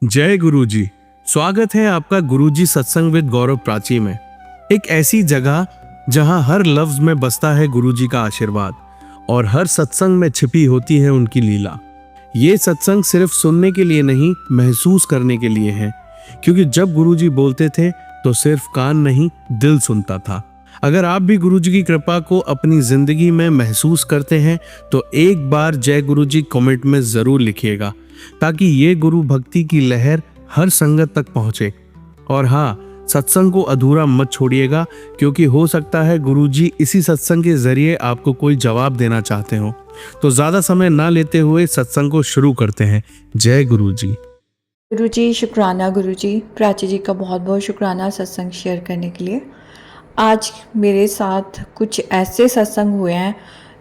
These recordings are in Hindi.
जय गुरुजी। स्वागत है आपका गुरुजी सत्संग विद गौरव प्राची में। एक ऐसी जगह जहां हर लफ्ज में बसता है गुरुजी का आशीर्वाद और हर सत्संग में छिपी होती है उनकी लीला। ये सत्संग सिर्फ सुनने के लिए नहीं, महसूस करने के लिए है, क्योंकि जब गुरुजी बोलते थे तो सिर्फ कान नहीं, दिल सुनता था। अगर आप भी गुरुजी की कृपा को अपनी जिंदगी में महसूस करते हैं तो एक बार जय गुरुजी कमेंट में जरूर लिखिएगा, ताकि ये गुरु भक्ति की लहर हर संगत तक पहुंचे। और हाँ, सत्संग को अधूरा मत छोड़िएगा, क्योंकि हो सकता है गुरुजी इसी सत्संग के जरिए आपको कोई जवाब देना चाहते हो। तो ज्यादा समय ना लेते हुए सत्संग को शुरू करते हैं। जय गुरुजी। गुरुजी शुक्राना। गुरुजी प्राची जी का बहुत बहुत शुक्राना सत्संग शेयर करने के लिए। आज मेरे साथ कुछ ऐसे सत्संग हुए हैं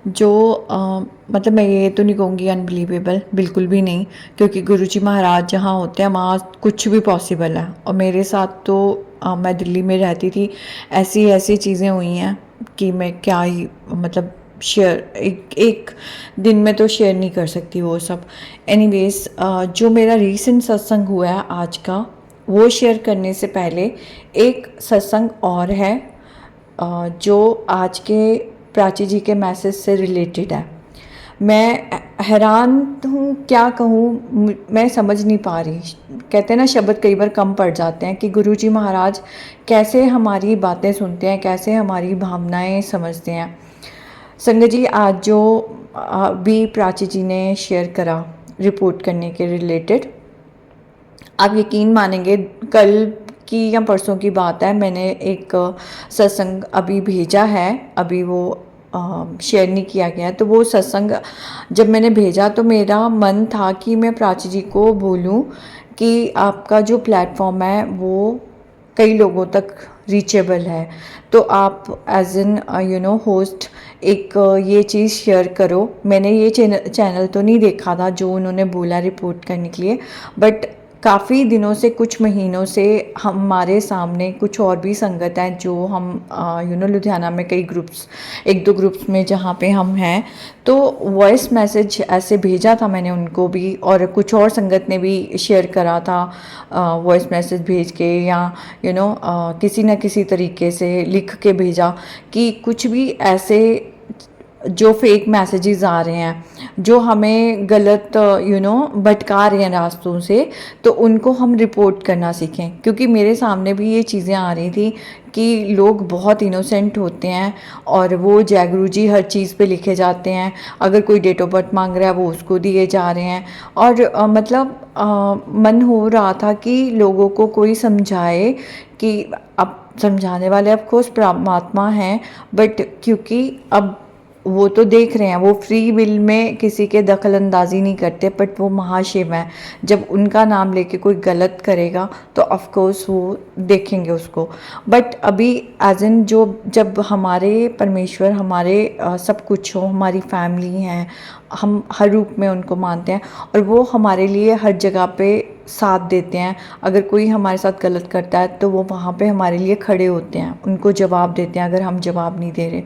जो मतलब मैं ये तो नहीं कहूँगी अनबिलीवेबल, बिल्कुल भी नहीं, क्योंकि गुरुजी महाराज जहाँ होते हैं वहाँ कुछ भी पॉसिबल है। और मेरे साथ तो मैं दिल्ली में रहती थी, ऐसी ऐसी चीज़ें हुई हैं कि मैं क्या ही मतलब शेयर एक दिन में तो शेयर नहीं कर सकती वो सब। एनीवेज, जो मेरा रीसेंट सत्संग हुआ है आज का, वो शेयर करने से पहले एक सत्संग और है जो आज के प्राची जी के मैसेज से रिलेटेड है। मैं हैरान हूँ, क्या कहूँ, मैं समझ नहीं पा रही। कहते हैं ना, शब्द कई बार कम पड़ जाते हैं कि गुरुजी महाराज कैसे हमारी बातें सुनते हैं, कैसे हमारी भावनाएं समझते हैं। संगत जी, आज जो भी प्राची जी ने शेयर करा रिपोर्ट करने के रिलेटेड, आप यकीन मानेंगे, कल की या परसों की बात है, मैंने एक सत्संग अभी भेजा है, अभी वो शेयर नहीं किया गया। तो वो सत्संग जब मैंने भेजा तो मेरा मन था कि मैं प्राची जी को बोलूं कि आपका जो प्लेटफॉर्म है वो कई लोगों तक रीचेबल है, तो आप एज एन होस्ट एक ये चीज़ शेयर करो। मैंने ये चैनल तो नहीं देखा था जो उन्होंने बोला रिपोर्ट करने के लिए, बट काफ़ी दिनों से, कुछ महीनों से हमारे सामने कुछ और भी संगत हैं जो हम लुधियाना में कई ग्रुप्स, एक दो ग्रुप्स में जहाँ पे हम हैं, तो वॉइस मैसेज ऐसे भेजा था मैंने उनको भी, और कुछ और संगत ने भी शेयर करा था वॉइस मैसेज भेज के, या किसी न किसी तरीके से लिख के भेजा कि कुछ भी ऐसे जो फेक मैसेजेस आ रहे हैं, जो हमें गलत भटका रहे हैं रास्तों से, तो उनको हम रिपोर्ट करना सीखें। क्योंकि मेरे सामने भी ये चीज़ें आ रही थी कि लोग बहुत इनोसेंट होते हैं और वो जय गुरु जी हर चीज़ पे लिखे जाते हैं। अगर कोई डेट ऑफ बर्थ मांग रहा है वो उसको दिए जा रहे हैं। और मन हो रहा था कि लोगों को कोई समझाए कि अब समझाने वाले ऑफ कोर्स परमात्मा हैं, बट क्योंकि अब वो तो देख रहे हैं, वो फ्री विल में किसी के दखल अंदाजी नहीं करते, बट वो महाशिव हैं। जब उनका नाम लेके कोई गलत करेगा तो ऑफ कोर्स वो देखेंगे उसको। बट अभी एज एन जब हमारे परमेश्वर हमारे सब कुछ हो, हमारी फैमिली हैं, हम हर रूप में उनको मानते हैं और वो हमारे लिए हर जगह पे साथ देते हैं। अगर कोई हमारे साथ गलत करता है तो वो वहाँ पे हमारे लिए खड़े होते हैं, उनको जवाब देते हैं अगर हम जवाब नहीं दे रहे।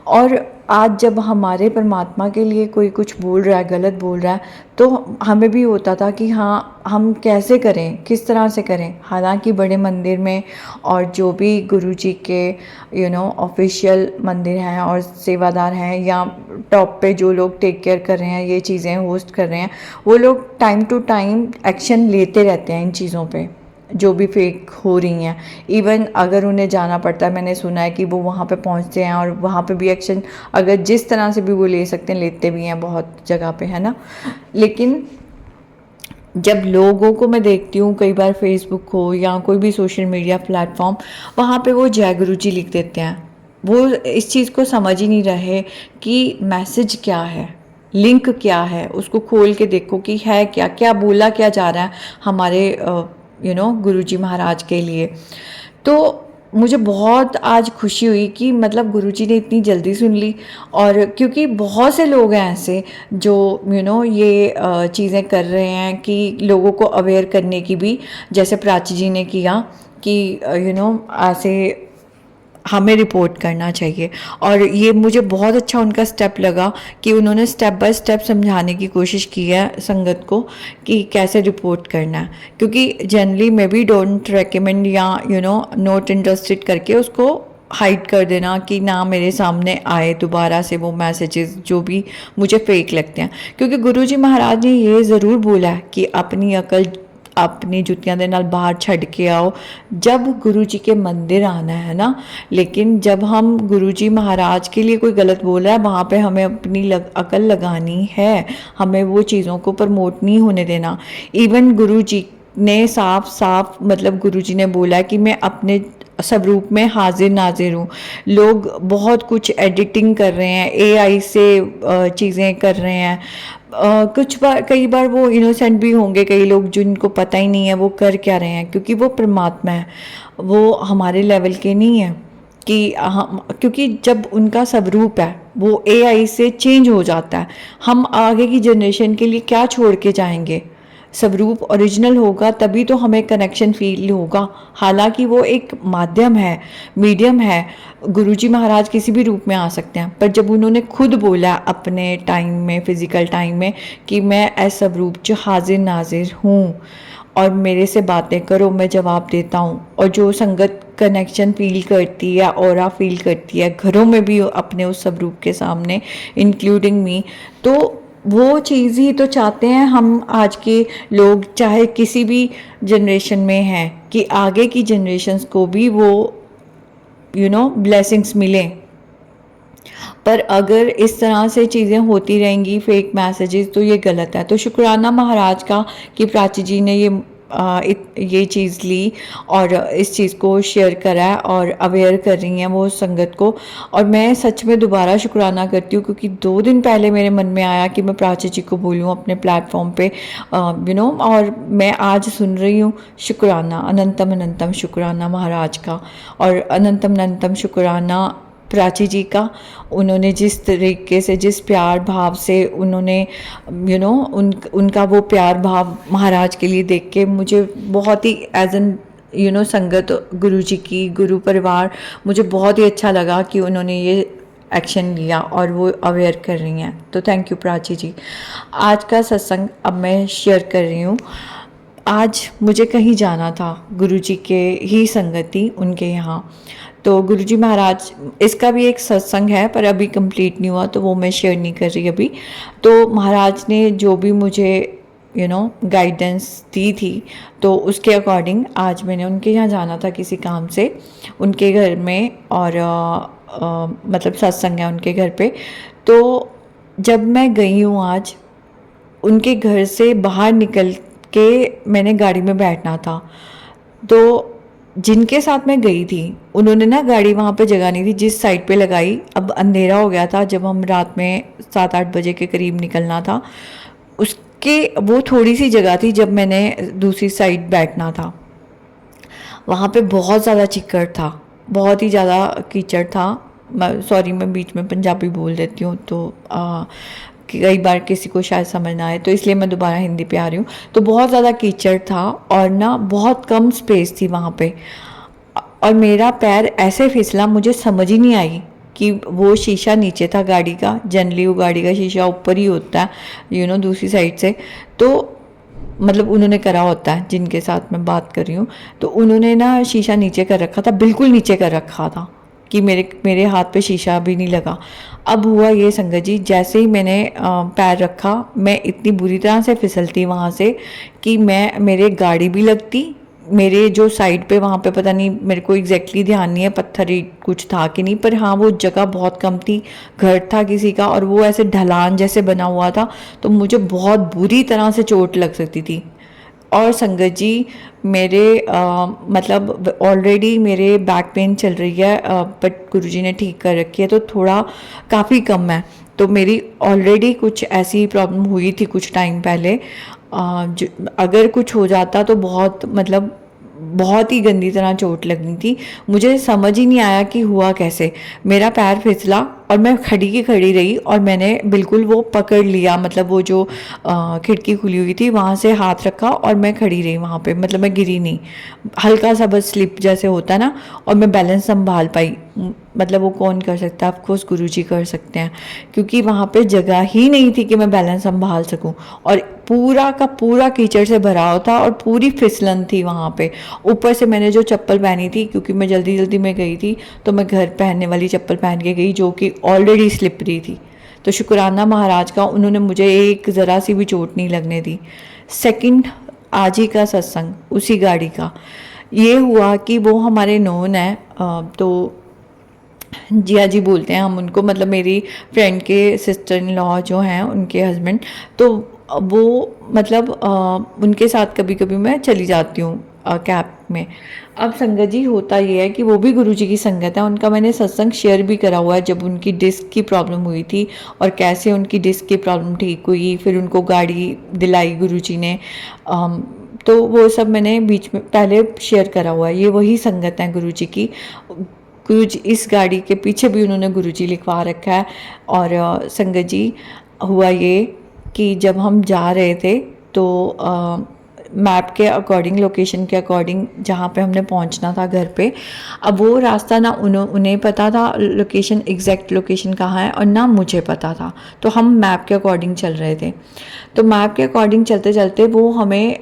और आज जब हमारे परमात्मा के लिए कोई कुछ बोल रहा है, गलत बोल रहा है, तो हमें भी होता था कि हाँ, हम कैसे करें, किस तरह से करें। हालांकि बड़े मंदिर में और जो भी गुरु जी के ऑफिशियल मंदिर हैं और सेवादार हैं, या टॉप पे जो लोग टेक केयर कर रहे हैं, ये चीज़ें होस्ट कर रहे हैं, वो लोग टाइम टू टाइम एक्शन लेते रहते हैं इन चीज़ों पे जो भी फेक हो रही हैं। इवन अगर उन्हें जाना पड़ता है, मैंने सुना है कि वो वहाँ पे पहुँचते हैं और वहाँ पे भी एक्शन अगर जिस तरह से भी वो ले सकते हैं लेते भी हैं बहुत जगह पे, है ना। लेकिन जब लोगों को मैं देखती हूँ कई बार फेसबुक हो या कोई भी सोशल मीडिया प्लेटफॉर्म, वहाँ पे वो जय गुरु जी लिख देते हैं। वो इस चीज़ को समझ ही नहीं रहे कि मैसेज क्या है, लिंक क्या है, उसको खोल के देखो कि है क्या, क्या बोला क्या जा रहा है हमारे गुरुजी महाराज के लिए। तो मुझे बहुत आज खुशी हुई कि मतलब गुरुजी ने इतनी जल्दी सुन ली। और क्योंकि बहुत से लोग हैं ऐसे जो ये चीज़ें कर रहे हैं कि लोगों को अवेयर करने की भी, जैसे प्राची जी ने किया कि ऐसे हमें रिपोर्ट करना चाहिए। और ये मुझे बहुत अच्छा उनका स्टेप लगा कि उन्होंने स्टेप बाय स्टेप समझाने की कोशिश की है संगत को कि कैसे रिपोर्ट करना है, क्योंकि जनरली मैं भी डोंट रेकमेंड या नॉट इंटरेस्टेड करके उसको हाइड कर देना कि ना मेरे सामने आए दोबारा से वो मैसेजेस जो भी मुझे फेक लगते हैं। क्योंकि गुरुजी महाराज ने ये ज़रूर बोला है कि अपनी अकल अपनी जुतियां दे नाल बाहर छड़ के आओ जब गुरुजी के मंदिर आना है ना। लेकिन जब हम गुरुजी महाराज के लिए कोई गलत बोल रहा है वहाँ पे हमें अपनी अकल लगानी है, हमें वो चीज़ों को प्रमोट नहीं होने देना। इवन गुरुजी ने साफ साफ मतलब गुरुजी ने बोला कि मैं अपने स्वरूप में हाजिर नाजिर हूँ। लोग बहुत कुछ एडिटिंग कर रहे हैं, एआई से चीज़ें कर रहे हैं। कुछ बार कई बार वो इनोसेंट भी होंगे कई लोग जिनको पता ही नहीं है वो कर क्या रहे हैं, क्योंकि वो परमात्मा है, वो हमारे लेवल के नहीं है कि हम, क्योंकि जब उनका स्वरूप है वो एआई से चेंज हो जाता है, हम आगे की जनरेशन के लिए क्या छोड़ के जाएंगे। स्वरूप ओरिजिनल होगा तभी तो हमें कनेक्शन फील होगा। हालांकि वो एक माध्यम है, मीडियम है, गुरुजी महाराज किसी भी रूप में आ सकते हैं, पर जब उन्होंने खुद बोला अपने टाइम में, फिजिकल टाइम में, कि मैं ऐसा स्वरूप जो हाजिर नाजिर हूँ और मेरे से बातें करो मैं जवाब देता हूँ। और जो संगत कनेक्शन फील करती है, ऑरा फील करती है घरों में भी अपने उस स्वरूप के सामने, इंक्लूडिंग मी, तो वो चीज़ ही तो चाहते हैं हम आज के लोग, चाहे किसी भी जनरेशन में हैं, कि आगे की जनरेशन्स को भी वो ब्लेसिंग्स मिलें। पर अगर इस तरह से चीज़ें होती रहेंगी, फेक मैसेजेस, तो ये गलत है। तो शुक्राना महाराज का कि प्राची जी ने ये चीज़ ली और इस चीज़ को शेयर करा है और अवेयर कर रही हैं वो संगत को। और मैं सच में दोबारा शुक्राना करती हूँ, क्योंकि 2 दिन पहले मेरे मन में आया कि मैं प्राची जी को बोलूँ अपने प्लेटफॉर्म पे, और मैं आज सुन रही हूँ। शुक्राना, अनंतम अनंतम शुक्राना महाराज का, और अनंतम अनंतम शुक्राना प्राची जी का। उन्होंने जिस तरीके से, जिस प्यार भाव से उन्होंने उनका वो प्यार भाव महाराज के लिए देख के मुझे बहुत ही एज एन संगत गुरुजी की, गुरु परिवार, मुझे बहुत ही अच्छा लगा कि उन्होंने ये एक्शन लिया और वो अवेयर कर रही हैं। तो थैंक यू प्राची जी। आज का सत्संग अब मैं शेयर कर रही हूँ। आज मुझे कहीं जाना था, गुरुजी के ही संगति उनके यहाँ। तो गुरुजी महाराज, इसका भी एक सत्संग है पर अभी कंप्लीट नहीं हुआ तो वो मैं शेयर नहीं कर रही अभी। तो महाराज ने जो भी मुझे गाइडेंस दी थी, तो उसके अकॉर्डिंग आज मैंने उनके यहाँ जाना था किसी काम से, उनके घर में, और मतलब सत्संग है उनके घर पे। तो जब मैं गई हूँ आज, उनके घर से बाहर निकल के मैंने गाड़ी में बैठना था, तो जिनके साथ मैं गई थी उन्होंने ना गाड़ी वहाँ पे जगह नहीं थी जिस साइड पे लगाई। अब अंधेरा हो गया था जब हम रात में 7-8 बजे के करीब निकलना था, उसके वो थोड़ी सी जगह थी जब मैंने दूसरी साइड बैठना था। वहाँ पे बहुत ज़्यादा चिक्कड़ था, बहुत ही ज़्यादा कीचड़ था। सॉरी, मैं बीच में पंजाबी बोल देती हूँ तो कई बार किसी को शायद समझ ना आए, तो इसलिए मैं दोबारा हिंदी पे आ रही हूँ। तो बहुत ज़्यादा कीचड़ था और ना बहुत कम स्पेस थी वहाँ पे, और मेरा पैर ऐसे फिसला, मुझे समझ ही नहीं आई कि वो शीशा नीचे था गाड़ी का। जनरली वो गाड़ी का शीशा ऊपर ही होता है दूसरी साइड से, तो मतलब उन्होंने करा होता है जिनके साथ मैं बात कर रही हूँ। तो उन्होंने ना शीशा नीचे कर रखा था, बिल्कुल नीचे कर रखा था कि मेरे हाथ पे शीशा भी नहीं लगा। अब हुआ ये संगत जी, जैसे ही मैंने पैर रखा, मैं इतनी बुरी तरह से फिसलती वहाँ से कि मेरे गाड़ी भी लगती, मेरे जो साइड पे वहाँ पे पता नहीं, मेरे को एग्जैक्टली ध्यान नहीं है पत्थर ही कुछ था कि नहीं, पर हाँ वो जगह बहुत कम थी, घर था किसी का, और वो ऐसे ढलान जैसे बना हुआ था, तो मुझे बहुत बुरी तरह से चोट लग सकती थी। और संगत जी, मेरे मतलब ऑलरेडी मेरे बैक पेन चल रही है, बट गुरुजी ने ठीक कर रखी है, तो थोड़ा काफ़ी कम है। तो मेरी ऑलरेडी कुछ ऐसी प्रॉब्लम हुई थी कुछ टाइम पहले, अगर कुछ हो जाता तो बहुत ही गंदी तरह चोट लगनी थी। मुझे समझ ही नहीं आया कि हुआ कैसे, मेरा पैर फिसला और मैं खड़ी की खड़ी रही, और मैंने बिल्कुल वो पकड़ लिया, मतलब वो जो खिड़की खुली हुई थी वहाँ से हाथ रखा और मैं खड़ी रही वहाँ पे, मतलब मैं गिरी नहीं, हल्का सा बस स्लिप जैसे होता है ना, और मैं बैलेंस संभाल पाई। मतलब वो कौन कर सकता है, ऑफकोर्स गुरुजी कर सकते हैं, क्योंकि वहाँ पे जगह ही नहीं थी कि मैं बैलेंस संभाल सकूं। और पूरा का पूरा कीचड़ से भरा हुआ था और पूरी फिसलन थी वहाँ पे। ऊपर से मैंने जो चप्पल पहनी थी, क्योंकि मैं जल्दी जल्दी में गई थी, तो मैं घर पहनने वाली चप्पल पहन के गई जो कि ऑलरेडी स्लिपरी थी। तो शुक्राना महाराज का, उन्होंने मुझे एक ज़रा सी भी चोट नहीं लगने दी। सेकंड, आज ही का सत्संग उसी गाड़ी का ये हुआ कि वो हमारे नोन है, तो जिया जी बोलते हैं हम उनको, मतलब मेरी फ्रेंड के सिस्टर इन लॉ जो हैं उनके हस्बैंड। तो वो मतलब उनके साथ कभी कभी मैं चली जाती हूँ कैब में। अब संगत जी होता ये है कि वो भी गुरुजी की संगत है, उनका मैंने सत्संग शेयर भी करा हुआ है, जब उनकी डिस्क की प्रॉब्लम हुई थी और कैसे उनकी डिस्क की प्रॉब्लम ठीक हुई, फिर उनको गाड़ी दिलाई गुरुजी ने। तो वो सब मैंने बीच में पहले शेयर करा हुआ है। ये वही संगत है गुरुजी की। गुरुजी इस गाड़ी के पीछे भी उन्होंने गुरुजी लिखवा रखा है। और संगत जी हुआ ये कि जब हम जा रहे थे तो मैप के अकॉर्डिंग, लोकेशन के अकॉर्डिंग जहाँ पे हमने पहुँचना था घर पे, अब वो रास्ता ना उन्हें पता था लोकेशन, एग्जैक्ट लोकेशन कहाँ है, और ना मुझे पता था। तो हम मैप के अकॉर्डिंग चल रहे थे। तो मैप के अकॉर्डिंग चलते चलते वो हमें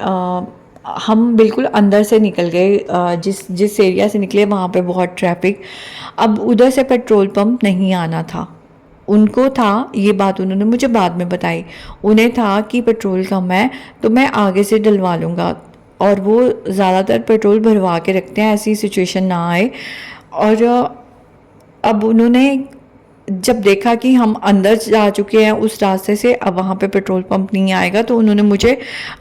हम बिल्कुल अंदर से निकल गए, जिस एरिया से निकले वहाँ पे बहुत ट्रैफिक। अब उधर से पेट्रोल पंप नहीं आना था, उनको था, ये बात उन्होंने मुझे बाद में बताई, उन्हें था कि पेट्रोल कम है तो मैं आगे से डलवा लूँगा, और वो ज़्यादातर पेट्रोल भरवा के रखते हैं, ऐसी सिचुएशन ना आए। और अब उन्होंने जब देखा कि हम अंदर जा चुके हैं उस रास्ते से, अब वहाँ पे पेट्रोल पंप नहीं आएगा, तो उन्होंने मुझे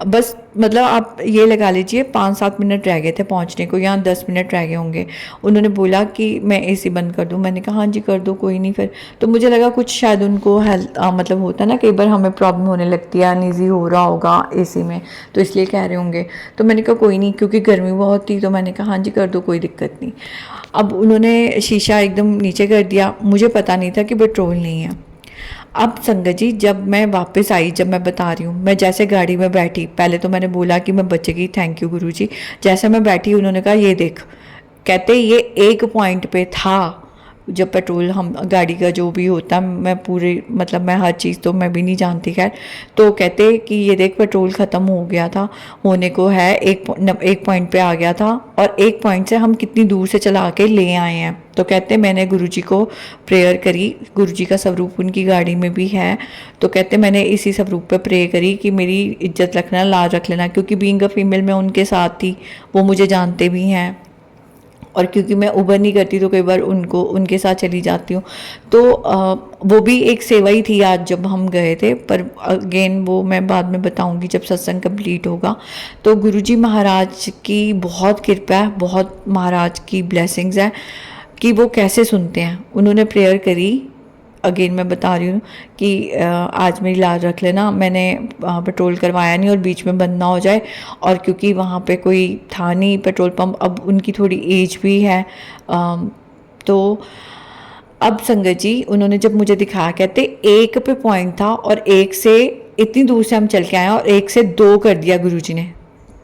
बस, मतलब आप ये लगा लीजिए 5-7 मिनट रह गए थे पहुँचने को, या 10 मिनट रह गए होंगे। उन्होंने बोला कि मैं एसी बंद कर दूँ, मैंने कहा हाँ जी कर दो, कोई नहीं। फिर तो मुझे लगा कुछ शायद उनको हेल्थ मतलब होता है ना, कई बार हमें प्रॉब्लम होने लगती है, अनईजी हो रहा होगा एसी में, तो इसलिए कह रहे होंगे। तो मैंने कहा कोई नहीं, क्योंकि गर्मी बहुत थी, तो मैंने कहा हाँ जी कर दो, कोई दिक्कत नहीं। अब उन्होंने शीशा एकदम नीचे कर दिया, मुझे पता नहीं था कि पेट्रोल नहीं है। अब संगत जी जब मैं वापस आई, जब मैं बता रही हूँ, मैं जैसे गाड़ी में बैठी, पहले तो मैंने बोला कि मैं बचेगी, थैंक यू गुरुजी। जैसे मैं बैठी उन्होंने कहा ये देख, कहते ये एक पॉइंट पे था, जब पेट्रोल हम गाड़ी का जो भी होता, मैं पूरे मतलब मैं हर चीज़ तो मैं भी नहीं जानती खैर, तो कहते कि ये देख पेट्रोल ख़त्म हो गया था, होने को है, एक पॉइंट पे आ गया था, और एक पॉइंट से हम कितनी दूर से चला के ले आए हैं। तो कहते मैंने गुरुजी को प्रेयर करी, गुरुजी का स्वरूप उनकी गाड़ी में भी है, तो कहते मैंने इसी स्वरूप पे प्रे करी कि मेरी इज्जत रखना, लाज रख लेना, क्योंकि बीइंग अ फीमेल मैं उनके साथ थी, वो मुझे जानते भी हैं, और क्योंकि मैं उबर नहीं करती तो कई बार उनके साथ चली जाती हूँ। तो वो भी एक सेवा ही थी आज जब हम गए थे, पर अगेन वो मैं बाद में बताऊंगी जब सत्संग कंप्लीट होगा। तो गुरुजी महाराज की बहुत कृपा है, बहुत महाराज की ब्लेसिंग्स है कि वो कैसे सुनते हैं। उन्होंने प्रेयर करी, अगेन मैं बता रही हूँ कि आज मेरी लाज रख लेना, मैंने पेट्रोल करवाया नहीं और बीच में बंद ना हो जाए, और क्योंकि वहाँ पे कोई था नहीं पेट्रोल पंप, अब उनकी थोड़ी एज भी है। तो अब संगत जी उन्होंने जब मुझे दिखाया, कहते एक पे पॉइंट था और एक से, इतनी दूर से हम चल के आए और एक से 2 कर दिया गुरुजी ने।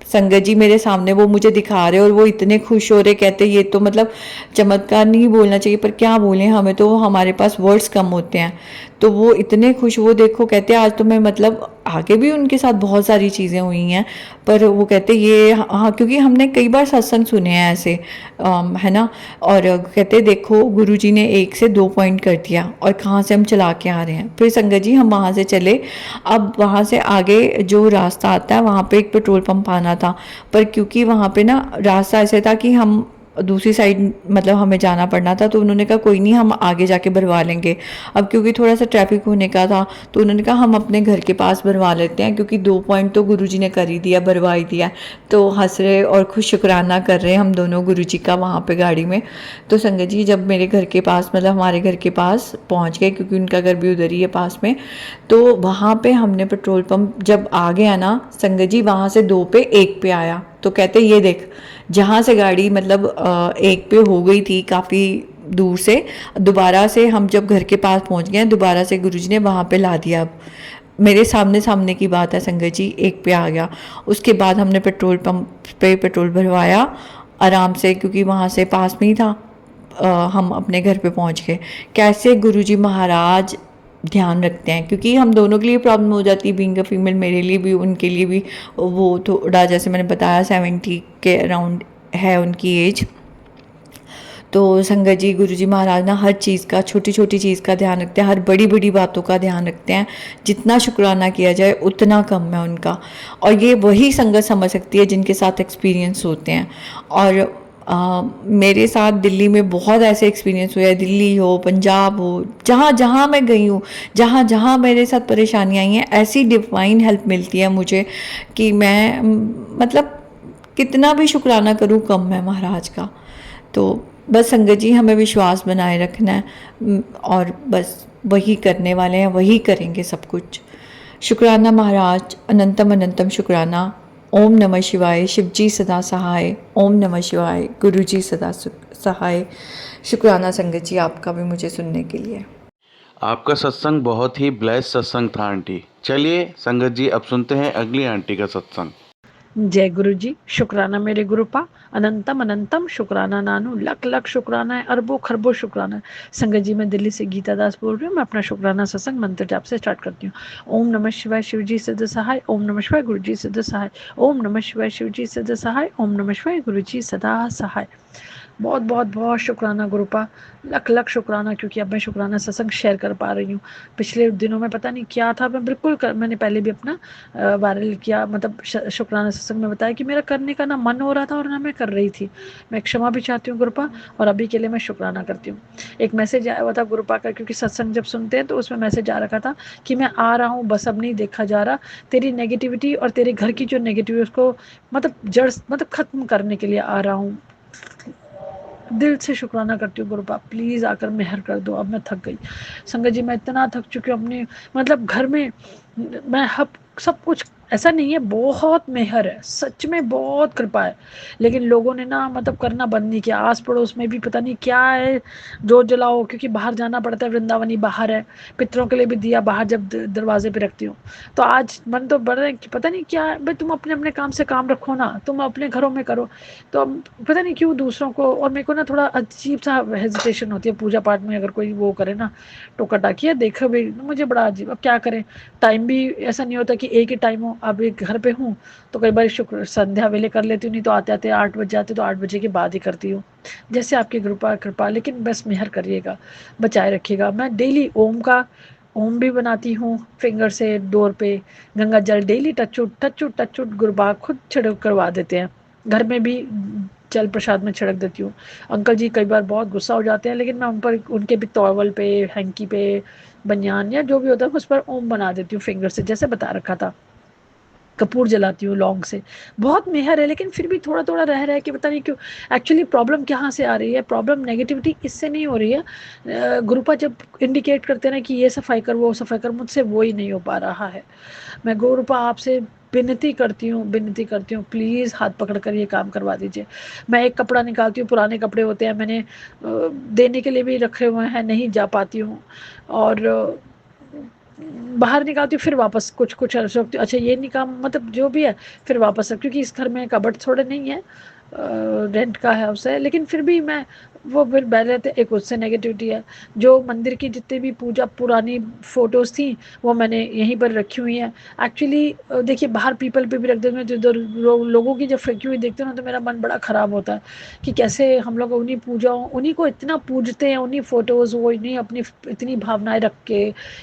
संगत जी मेरे सामने वो मुझे दिखा रहे और वो इतने खुश हो रहे, कहते ये तो मतलब चमत्कार नहीं बोलना चाहिए पर क्या बोलें, हमें तो हमारे पास वर्ड्स कम होते हैं। तो वो इतने खुश, वो देखो कहते आज तो मैं मतलब, आगे भी उनके साथ बहुत सारी चीज़ें हुई हैं, पर वो कहते ये हाँ, क्योंकि हमने कई बार सत्संग सुने हैं ऐसे, है ना। और कहते देखो गुरुजी ने 1 से 2 पॉइंट कर दिया और कहाँ से हम चला के आ रहे हैं। फिर संगत जी हम वहाँ से चले, अब वहाँ से आगे जो रास्ता आता है वहाँ पे एक पेट्रोल पंप आना था, पर क्योंकि वहाँ पे ना रास्ता ऐसे था कि हम दूसरी साइड मतलब हमें जाना पड़ना था, तो उन्होंने कहा कोई नहीं हम आगे जाके भरवा लेंगे। अब क्योंकि थोड़ा सा ट्रैफिक होने का था तो उन्होंने कहा हम अपने घर के पास भरवा लेते हैं, क्योंकि 2 पॉइंट तो गुरुजी ने कर ही दिया, भरवा ही दिया। तो हंस रहे और खुश शुक्राना कर रहे हम दोनों गुरुजी का वहाँ पे गाड़ी में। तो संगत जी जब मेरे घर के पास मतलब हमारे घर के पास पहुँच गए, क्योंकि उनका घर भी उधर ही है पास में, तो वहाँ पे हमने पेट्रोल पंप जब आ गया ना संगत जी, वहाँ से 2 पे 1 पे आया। तो कहते ये देख, जहाँ से गाड़ी मतलब 1 पे हो गई थी काफ़ी दूर से, दोबारा से हम जब घर के पास पहुँच गए दोबारा से गुरुजी ने वहाँ पे ला दिया। अब मेरे सामने की बात है संगत जी, 1 पे आ गया। उसके बाद हमने पेट्रोल पंप पे पेट्रोल भरवाया आराम से, क्योंकि वहाँ से पास में ही था। हम अपने घर पे पहुंच गए। कैसे गुरुजी महाराज ध्यान रखते हैं, क्योंकि हम दोनों के लिए प्रॉब्लम हो जाती है, बीइंग अ फीमेल, मेरे लिए भी उनके लिए भी। वो थोड़ा, जैसे मैंने बताया, 70 के अराउंड है उनकी एज। तो संगत जी, गुरुजी महाराज ना हर चीज़ का, छोटी छोटी चीज़ का ध्यान रखते हैं, हर बड़ी बड़ी बातों का ध्यान रखते हैं। जितना शुक्राना किया जाए उतना कम है उनका। और ये वही संगत समझ सकती है जिनके साथ एक्सपीरियंस होते हैं। और मेरे साथ दिल्ली में बहुत ऐसे एक्सपीरियंस हुए हैं, दिल्ली हो, पंजाब हो, जहाँ जहाँ मैं गई हूँ, जहाँ जहाँ मेरे साथ परेशानियाँ आई हैं, ऐसी डिवाइन हेल्प मिलती है मुझे कि मैं मतलब कितना भी शुक्राना करूँ कम है महाराज का। तो बस संगत जी, हमें विश्वास बनाए रखना है, और बस वही करने वाले हैं, वही करेंगे सब कुछ। शुक्राना महाराज, अनंतम अनंतम शुक्राना। ओम नमः शिवाय। शिव जी सदा सहाय। ओम नमः शिवाय। गुरु जी सदा सहाय। शुक्राना संगत जी, आपका भी मुझे सुनने के लिए। आपका सत्संग बहुत ही ब्लेस्ड सत्संग था आंटी। चलिए संगत जी, अब सुनते हैं अगली आंटी का सत्संग। जय गुरु जी। शुक्राना मेरे गुरुपा, अनंतम अनंतम शुक्राना नानू, लख लख शुक्राना है, अरबों खरबों शुक्राना है। संगत जी, मैं दिल्ली से गीता दास बोल रही हूँ। मैं अपना शुक्राना सत्संग मंत्र जाप से स्टार्ट करती हूँ। ओम नमः शिवाय शिव जी सिद्ध सहाय, ओम नमः शिवाय गुरु जी सिद्ध सहाय, ओम नमः शिवाय शिव जी सिद्ध सहाय, ओम नमः शिवाय गुरु जी सदा सहाय। बहुत बहुत बहुत शुक्राना गुरुपा, लख लख शुक्राना, क्योंकि अब मैं शुक्राना सत्संग शेयर कर पा रही हूँ। पिछले दिनों में पता नहीं क्या था, मैं बिल्कुल मैंने पहले भी अपना वायरल किया, मतलब शुक्राना सत्संग में बताया कि मेरा करने का ना मन हो रहा था और ना मैं कर रही थी। मैं क्षमा भी चाहती हूँ गुरुपा, और अभी के लिए मैं शुक्राना करती हूँ। एक मैसेज आया हुआ था गुरुपा का, क्योंकि सत्संग जब सुनते हैं तो उसमें मैसेज आ रखा था कि मैं आ रहा हूँ, बस अब नहीं देखा जा रहा, तेरी नेगेटिविटी और तेरे घर की जो नेगेटिविटी उसको मतलब जड़ मतलब ख़त्म करने के लिए आ रहा हूँ। दिल से शुक्राना करती हूँ गुरुपा, प्लीज़ आकर मेहर कर दो, अब मैं थक गई। संगत जी, मैं इतना थक चुकी हूँ अपने मतलब घर में। मैं हब सब कुछ ऐसा नहीं है, बहुत मेहर है, सच में बहुत कृपा है, लेकिन लोगों ने ना मतलब करना बंद नहीं किया। आस पड़ोस में भी पता नहीं क्या है, जोत जलाओ, क्योंकि बाहर जाना पड़ता है, वृंदावनी बाहर है, पितरों के लिए भी दिया बाहर जब दरवाजे पे रखती हूँ। तो आज मन तो बढ़ रहा है कि पता नहीं क्या है भाई, तुम अपने अपने काम से काम रखो ना, तुम अपने घरों में करो। तो अब पता नहीं क्यों दूसरों को, और मेरे को ना थोड़ा अजीब सा हेजिटेशन होती है पूजा पाठ में, अगर कोई वो करे ना टोका टाकिया देखो भी, मुझे बड़ा अजीब। अब क्या करें, टाइम भी ऐसा नहीं होता कि एक ही टाइम हो। अब एक घर पे हूँ तो कई बार शुक्र संध्या वेले कर लेती हूँ, नहीं तो आते आते 8 बज जाते, तो 8 बजे के बाद ही करती हूँ, जैसे आपकी कृपा कृपा। लेकिन बस मेहर करिएगा, बचाए रखिएगा। मैं डेली ओम का ओम भी बनाती हूँ फिंगर से डोर पे, गंगा जल डेली टचुट टचुट टचुट गुरुबा खुद छिड़क करवा देते हैं। घर में भी जल प्रसाद में छिड़क देती हूँ। अंकल जी कई बार बहुत गुस्सा हो जाते हैं, लेकिन मैं उन पर उनके भी टॉवल पे, हैंकी पे, बनियान या जो भी होता है उस पर ओम बना देती हूँ फिंगर से, जैसे बता रखा था। कपूर जलाती हूँ लौंग से। बहुत मेहर है, लेकिन फिर भी थोड़ा थोड़ा रह रहा है कि पता नहीं क्यों। एक्चुअली प्रॉब्लम कहाँ से आ रही है, प्रॉब्लम नेगेटिविटी इससे नहीं हो रही है। गुरुपा जब इंडिकेट करते हैं ना कि ये सफाई कर वो सफाई कर, मुझसे वो ही नहीं हो पा रहा है। मैं गुरुपा आपसे विनती करती हूँ, प्लीज़ हाथ पकड़ कर ये काम करवा दीजिए। मैं एक कपड़ा निकालती हूँ, पुराने कपड़े होते हैं, मैंने देने के लिए भी रखे हुए हैं, नहीं जा पाती हूँ, और बाहर निकालती हूँ, फिर वापस कुछ कुछ अर्ज रखती हूँ, अच्छा ये नहीं काम, मतलब जो भी है फिर वापस रख, क्योंकि इस घर में कबर्ड थोड़े नहीं है, रेंट का हाउस है, लेकिन फिर भी मैं वो फिर बह रहते। एक उससे नेगेटिविटी है, जो मंदिर की जितनी भी पूजा पुरानी फ़ोटोज़ थी वो मैंने यहीं पर रखी हुई हैं। एक्चुअली देखिए, बाहर पीपल पे भी रख देते हैं, तो इधर लोगों की जब फेंकी हुई देखते हैं ना, तो मेरा मन बड़ा ख़राब होता है कि कैसे हम लोग उन्हीं पूजाओं, उन्हीं को इतना पूजते हैं, उन्हीं फ़ोटोज़ वो इन्हीं अपनी इतनी भावनाएं रख के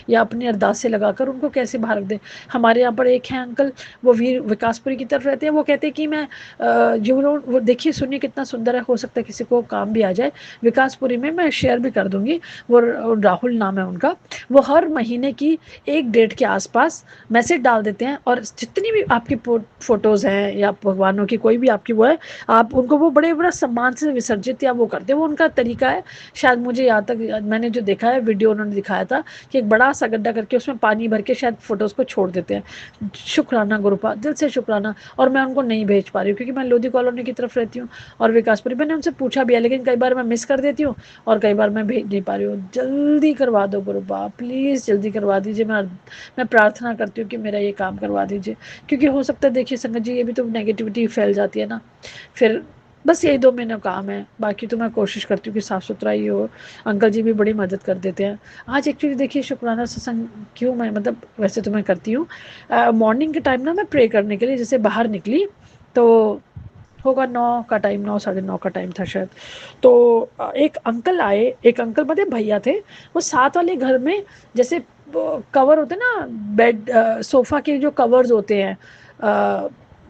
या अपनी अरदासें लगाकर उनको कैसे बाहर रख दें। हमारे यहाँ पर एक है अंकल, वो वीर विकासपुरी की तरफ रहते हैं, वो कहते हैं कि मैं वो देखिए सुनिए कितना सुंदर है, हो सकता है किसी को काम भी आ जाए। विकासपुरी में मैं शेयर भी कर दूंगी, वो राहुल नाम है उनका। वो हर महीने की एक डेट के आसपास मैसेज डाल देते हैं, और जितनी भी आपकी फ़ोटोज़ हैं या भगवानों की कोई भी आपकी वो है, आप उनको वो बड़ा सम्मान से विसर्जित या वो करते हैं। वो उनका तरीका है, शायद मुझे यहाँ तक मैंने जो देखा है वीडियो उन्होंने दिखाया था कि एक बड़ा सा गड्ढा करके उसमें पानी भर के शायद फ़ोटोज़ को छोड़ देते हैं। शुक्राना गुरुपा, दिल से शुक्राना। और मैं उनको नहीं भेज पा रही हूँ, क्योंकि मैं लोधी कॉलोनी की तरफ रहती हूँ और विकासपुरी, मैंने उनसे पूछा भी है, लेकिन कई बार मैं मिस कर देती हूँ और कई बार मैं भेज नहीं पा रही हूँ। जल्दी करवा दो गुरुपा, प्लीज़ जल्दी करवा दीजिए। मैं प्रार्थना करती हूँ कि मेरा ये काम करवा दीजिए, क्योंकि हो सकता है देखिए संगत जी, ये भी तो नेगेटिविटी फैल जाती है ना, फिर बस यही 2 महीने काम है, बाकी तो मैं कोशिश करती हूँ कि साफ़ सुथरा ही हो। अंकल जी भी बड़ी मदद कर देते हैं। आज एक्चुअली देखिए शुक्राना सत्संग क्यों मैं मतलब वैसे तो मैं करती हूँ मॉर्निंग के टाइम ना मैं प्रे करने के लिए जैसे बाहर निकली तो होगा 9 का टाइम, 9 साढ़े 9 का टाइम था शायद। तो एक अंकल आए, एक अंकल मतलब भैया थे, वो साथ वाले घर में जैसे कवर होते हैं ना बेड सोफ़ा के जो कवर्स होते हैं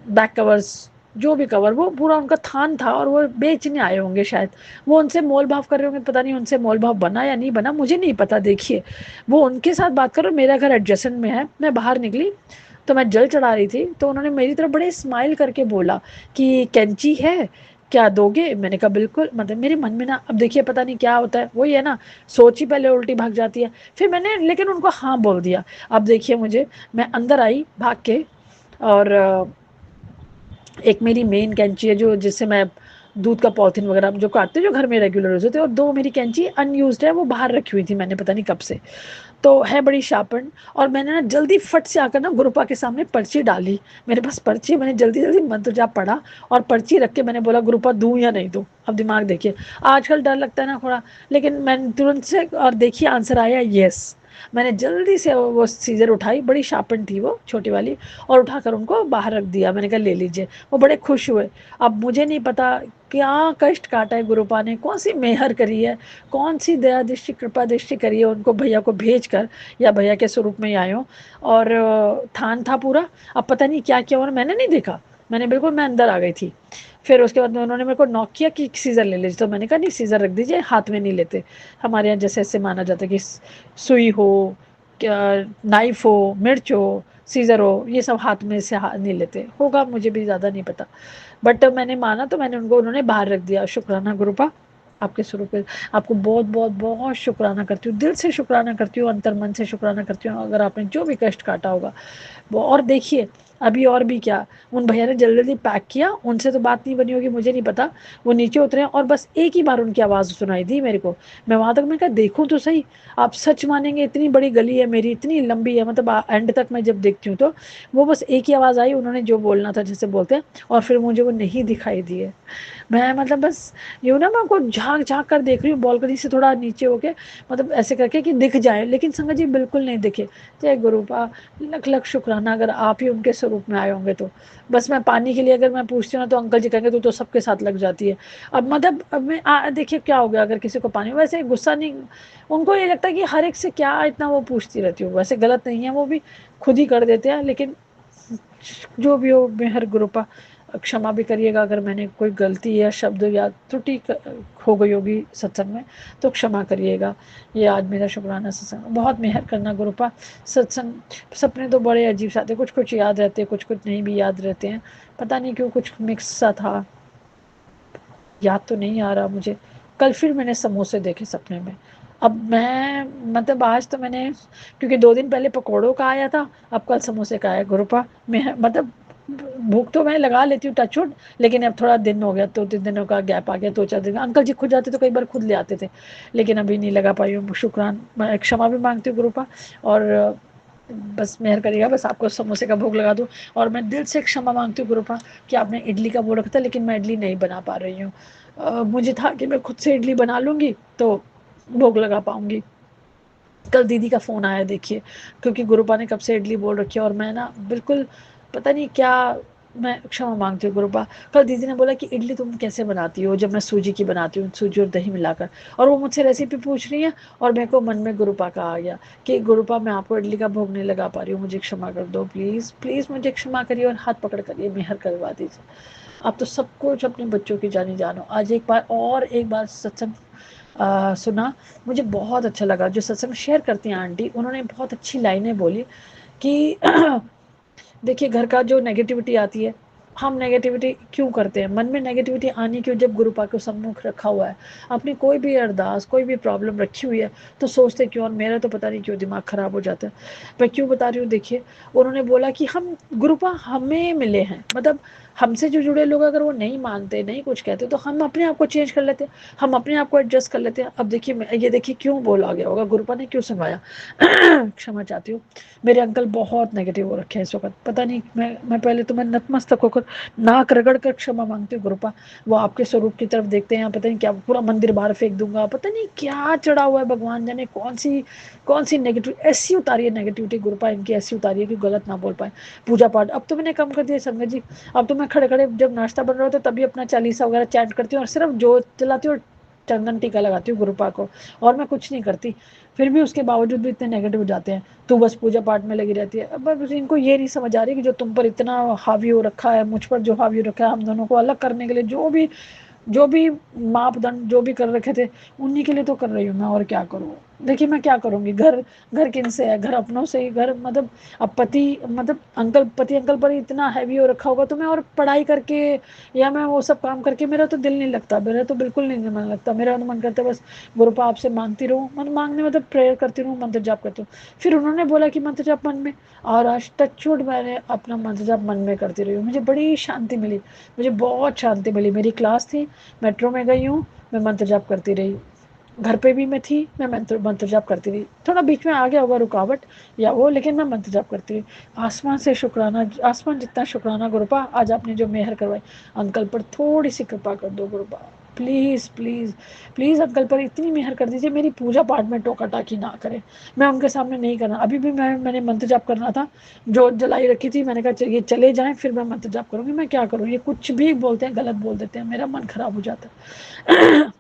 बैक कवर्स जो भी कवर वो पूरा उनका थान था और वो बेचने आए होंगे शायद। वो उनसे मोल भाव कर रहे होंगे, पता नहीं उनसे मोल भाव बना या नहीं बना मुझे नहीं पता। देखिए वो उनके साथ बात करो, मेरा घर एडजेसेंट में है। मैं बाहर निकली तो मैं जल चढ़ा रही थी तो उन्होंने मेरी तरफ बड़े स्माइल करके बोला कि कैंची है क्या दोगे? मैंने कहा बिल्कुल। मतलब मेरे मन में ना अब देखिए पता नहीं क्या होता है, वही है ना सोच ही पहले उल्टी भाग जाती है। फिर मैंने लेकिन उनको हाँ बोल दिया। अब देखिए मुझे मैं अंदर आई भाग के और एक मेरी मेन कैंची है जो जिससे मैं दूध का पॉलिथीन वगैरह जो काटते जो घर में रेगुलर यूज़ होते हैं, और 2 मेरी कैंची अनयूज्ड है वो बाहर रखी हुई थी मैंने पता नहीं कब से। तो है बड़ी शार्पन और मैंने ना जल्दी फट से आकर ना गुरुपा के सामने पर्ची डाली। मेरे पास पर्ची है, मैंने जल्दी-जल्दी मंत्र जाप पढ़ा और पर्ची रख के मैंने बोला गुरुपा दूँ या नहीं दूँ? अब दिमाग देखिए। आजकल डर लगता है ना थोड़ा, लेकिन मैंने तुरंत से और देखिए आंसर आया येस। मैंने जल्दी से वो सीज़र उठाई, बड़ी शार्पन थी वो छोटी वाली, और उठाकर उनको बाहर रख दिया। मैंने कहा ले लीजिए। वो बड़े खुश हुए। अब मुझे नहीं पता क्या कष्ट काटा है गुरुपा ने, कौन-सी मेहर करी है, कौन-सी दया दृष्टि, कृपा दृष्टि करी है उनको भैया को भेजकर, या भैया के स्वरूप में ही आए हों। और थान था पूरा। अब पता नहीं क्या किया और मैंने नहीं देखा। मैंने बिल्कुल मैं अंदर आ गई थी। फिर उसके बाद में उन्होंने मेरे को नॉक किया कि सीज़र ले लीजिए, तो मैंने कहा नहीं सीज़र रख दीजिए, हाथ में नहीं लेते। हमारे यहाँ जैसे ऐसे माना जाता है कि सुई हो, क्या नाइफ हो, मिर्च हो, सीज़र हो, ये सब हाथ में से नहीं लेते। होगा मुझे भी ज़्यादा नहीं पता। बट मैंने माना तो मैंने उनको उन्होंने बाहर रख दिया। शुक्राना गुरुपा आपके स्वरूप पे आपको बहुत बहुत बहुत शुक्राना करती हूँ, दिल से शुक्राना करती हूँ, अंतर मन से शुक्राना करती हूँ अगर आपने जो भी कष्ट काटा होगा वो। और देखिए अभी और भी क्या, उन भैया ने जल्दी जल्दी पैक किया, उनसे तो बात नहीं बनी होगी मुझे नहीं पता। वो नीचे उतरे और बस एक ही बार उनकी आवाज़ सुनाई दी मेरे को। मैं वहाँ तक मैं कहा देखूँ तो सही, आप सच मानेंगे इतनी बड़ी गली है मेरी, इतनी लंबी है, मतलब एंड तक मैं जब देखती हूँ तो वो बस एक ही आवाज़ आई, उन्होंने जो बोलना था जैसे बोलते हैं, और फिर मुझे वो नहीं दिखाई दिए। मैं मतलब बस यूँ ना मैं उनको झाँक झाँक कर देख रही हूँ बालकनी से थोड़ा नीचे होके, मतलब ऐसे करके कि दिख जाए, लेकिन संगत जी बिल्कुल नहीं दिखे। जय गुरुपा, लख लख शुक्राना अगर आप ही उनके स्वरूप में आए होंगे तो। बस मैं पानी के लिए अगर मैं पूछती हूँ ना तो अंकल जी कहेंगे तू तो सबके साथ लग जाती है। अब मतलब अब मैं देखिए क्या हो गया अगर किसी को पानी, वैसे गुस्सा नहीं, उनको ये लगता है कि हर एक से क्या इतना वो पूछती रहती हूँ, वैसे गलत नहीं है, वो भी खुद ही कर देते हैं। लेकिन जो भी हो मेहर गुरुपा, क्षमा भी करिएगा अगर मैंने कोई गलती या शब्द या त्रुटि हो गई होगी सत्संग में, तो क्षमा करिएगा। ये आज मेरा शुक्राना सत्संग, बहुत मेहर करना गुरुपा। सत्संग सपने तो बड़े अजीब सा आते, कुछ कुछ याद रहते हैं, कुछ कुछ नहीं भी याद रहते हैं, पता नहीं क्यों कुछ मिक्स सा था, याद तो नहीं आ रहा मुझे। कल फिर मैंने समोसे देखे सपने में। अब मैं मतलब आज तो मैंने, क्योंकि 2 दिन पहले पकौड़ों का आया था, अब कल समोसे का आया गुरुपा। मैं मतलब भूख तो मैं लगा लेती हूँ टचवुड, लेकिन अब थोड़ा दिन हो गया, 2-3 दिनों का गैप आ गया, 2-4 दिन का। अंकल जी खुद जाते तो कई बार खुद ले आते थे, लेकिन अभी नहीं लगा पाई हूँ। शुक्रान, मैं क्षमा भी मांगती हूँ गुरुपा, और बस मेहर करिएगा, बस आपको समोसे का भोग लगा दूँ। और मैं दिल से क्षमा मांगती हूँ गुरुपा कि आपने इडली का बोल रखा था, लेकिन मैं इडली नहीं बना पा रही हूँ। मुझे था कि मैं खुद से इडली बना लूँगी तो भोग लगा पाऊँगी। कल दीदी का फ़ोन आया देखिए, क्योंकि गुरुपा ने कब से इडली बोल रखी है और मैं ना बिल्कुल पता नहीं क्या, मैं क्षमा मांगती हूँ गुरुपा। कल दीदी ने बोला कि इडली तुम कैसे बनाती हो जब मैं सूजी की बनाती हूँ, सूजी और दही मिलाकर, और वो मुझसे रेसिपी पूछ रही है, और मेरे को मन में गुरुपा का आ गया कि गुरुपा मैं आपको इडली का भोग नहीं लगा पा रही हूँ, मुझे क्षमा कर दो प्लीज़ प्लीज़, मुझे क्षमा करिए और हाथ पकड़ करिए, मेहर करवा दीजिए। आप तो सब कुछ अपने बच्चों की जानी जानो। आज एक बार सत्संग सुना, मुझे बहुत अच्छा लगा। जो सत्संग शेयर करती हैं आंटी, उन्होंने बहुत अच्छी लाइनें बोली कि देखिए घर का जो नेगेटिविटी आती है, हम नेगेटिविटी क्यों करते हैं, मन में नेगेटिविटी आनी क्यों, जब गुरुपा को सम्मुख रखा हुआ है, अपनी कोई भी अरदास कोई भी प्रॉब्लम रखी हुई है तो सोचते क्यों, और मेरा तो पता नहीं क्यों दिमाग ख़राब हो जाता है। मैं क्यों बता रही हूँ देखिए, उन्होंने बोला कि हम गुरुपा हमें मिले हैं, मतलब हमसे जो जुड़े लोग अगर वो नहीं मानते, नहीं कुछ कहते, तो हम अपने आप को चेंज कर लेते हैं, हम अपने आप को एडजस्ट कर लेते हैं। अब देखिए, ये देखिए क्यों बोला गया होगा, गुरुपा ने क्यों सुनवाया। क्षमा चाहती हूँ, मेरे अंकल बहुत नेगेटिव हो रखे हैं इस वक्त, पता नहीं। मैं पहले तो मैं नतमस्तक होकर नाक रगड़ कर क्षमा मांगती हूँ गुरुपा। वो आपके स्वरूप की तरफ देखते हैं, पता नहीं क्या पूरा मंदिर बाहर फेंक दूंगा, पता नहीं क्या चढ़ा हुआ है, भगवान जाने कौन सी नेगेटिव ऐसी उतारी है, नेगेटिविटी गुरुपा इनकी ऐसी उतारी है कि गलत ना बोल पाए। पूजा पाठ अब तो मैंने कम कर दिया संगत जी। अब तो मैं खड़े खड़े जब नाश्ता बन रहा होता है तभी अपना चालीसा वगैरह चैंट करती हूँ और सिर्फ जोत जलाती हूँ, चंदन टीका लगाती हूँ गुरुपा को, और मैं कुछ नहीं करती। फिर भी उसके बावजूद भी इतने नेगेटिव हो जाते हैं, तू बस पूजा पाठ में लगी रहती है। अब बस इनको ये नहीं समझ आ रही कि जो तुम पर इतना हावी हो रखा है, मुझ पर जो हावी हो रखा है, हम दोनों को अलग करने के लिए जो भी मापदंड जो भी कर रखे थे, उन्हीं के लिए तो कर रही हूँ मैं, और क्या करूँ। देखिए मैं क्या करूँगी, घर घर किन से है, घर अपनों से ही। घर मतलब अब पति मतलब अंकल पर इतना हैवी हो रखा होगा, तो मैं और पढ़ाई करके या मैं वो सब काम करके मेरा तो दिल नहीं लगता, मेरा तो बिल्कुल नहीं मन लगता। मेरा तो मन करता है बस गुरुपा आपसे मांगती रहूँ, मन मांगने मतलब प्रेयर करती रहूँ, मंत्र जाप करती हूँ। फिर उन्होंने बोला कि मंत्र जाप मन में, और आज टचवुड मैंने अपना मंत्र जाप मन में करती रही हूँ, मुझे बड़ी शांति मिली, मुझे बहुत शांति मिली। मेरी क्लास थी, मेट्रो में गई हूँ, मैं मंत्र जाप करती रही। घर पे भी मैं थी, मैं मंत्र जाप करती रही। थोड़ा बीच में आ गया होगा रुकावट या वो, लेकिन मैं मंत्र जाप करती रही। आसमान से शुक्राना, आसमान जितना शुक्राना गुरुपा, आज आपने जो मेहर करवाई अंकल पर, थोड़ी सी कृपा कर दो गुरुपा, प्लीज़ प्लीज़ प्लीज़ अंकल पर इतनी मेहर कर दीजिए, मेरी पूजा पाठ में टोका टाकी ना करें। मैं उनके सामने नहीं करना, अभी भी मैंने मंत्र जाप करना था, जोत जलाई रखी थी, मैंने कहा ये चले जाएं फिर मैं मंत्र जाप करूँगी। मैं क्या करूँ, ये कुछ भी बोलते हैं, गलत बोल देते हैं, मेरा मन खराब हो जाता है।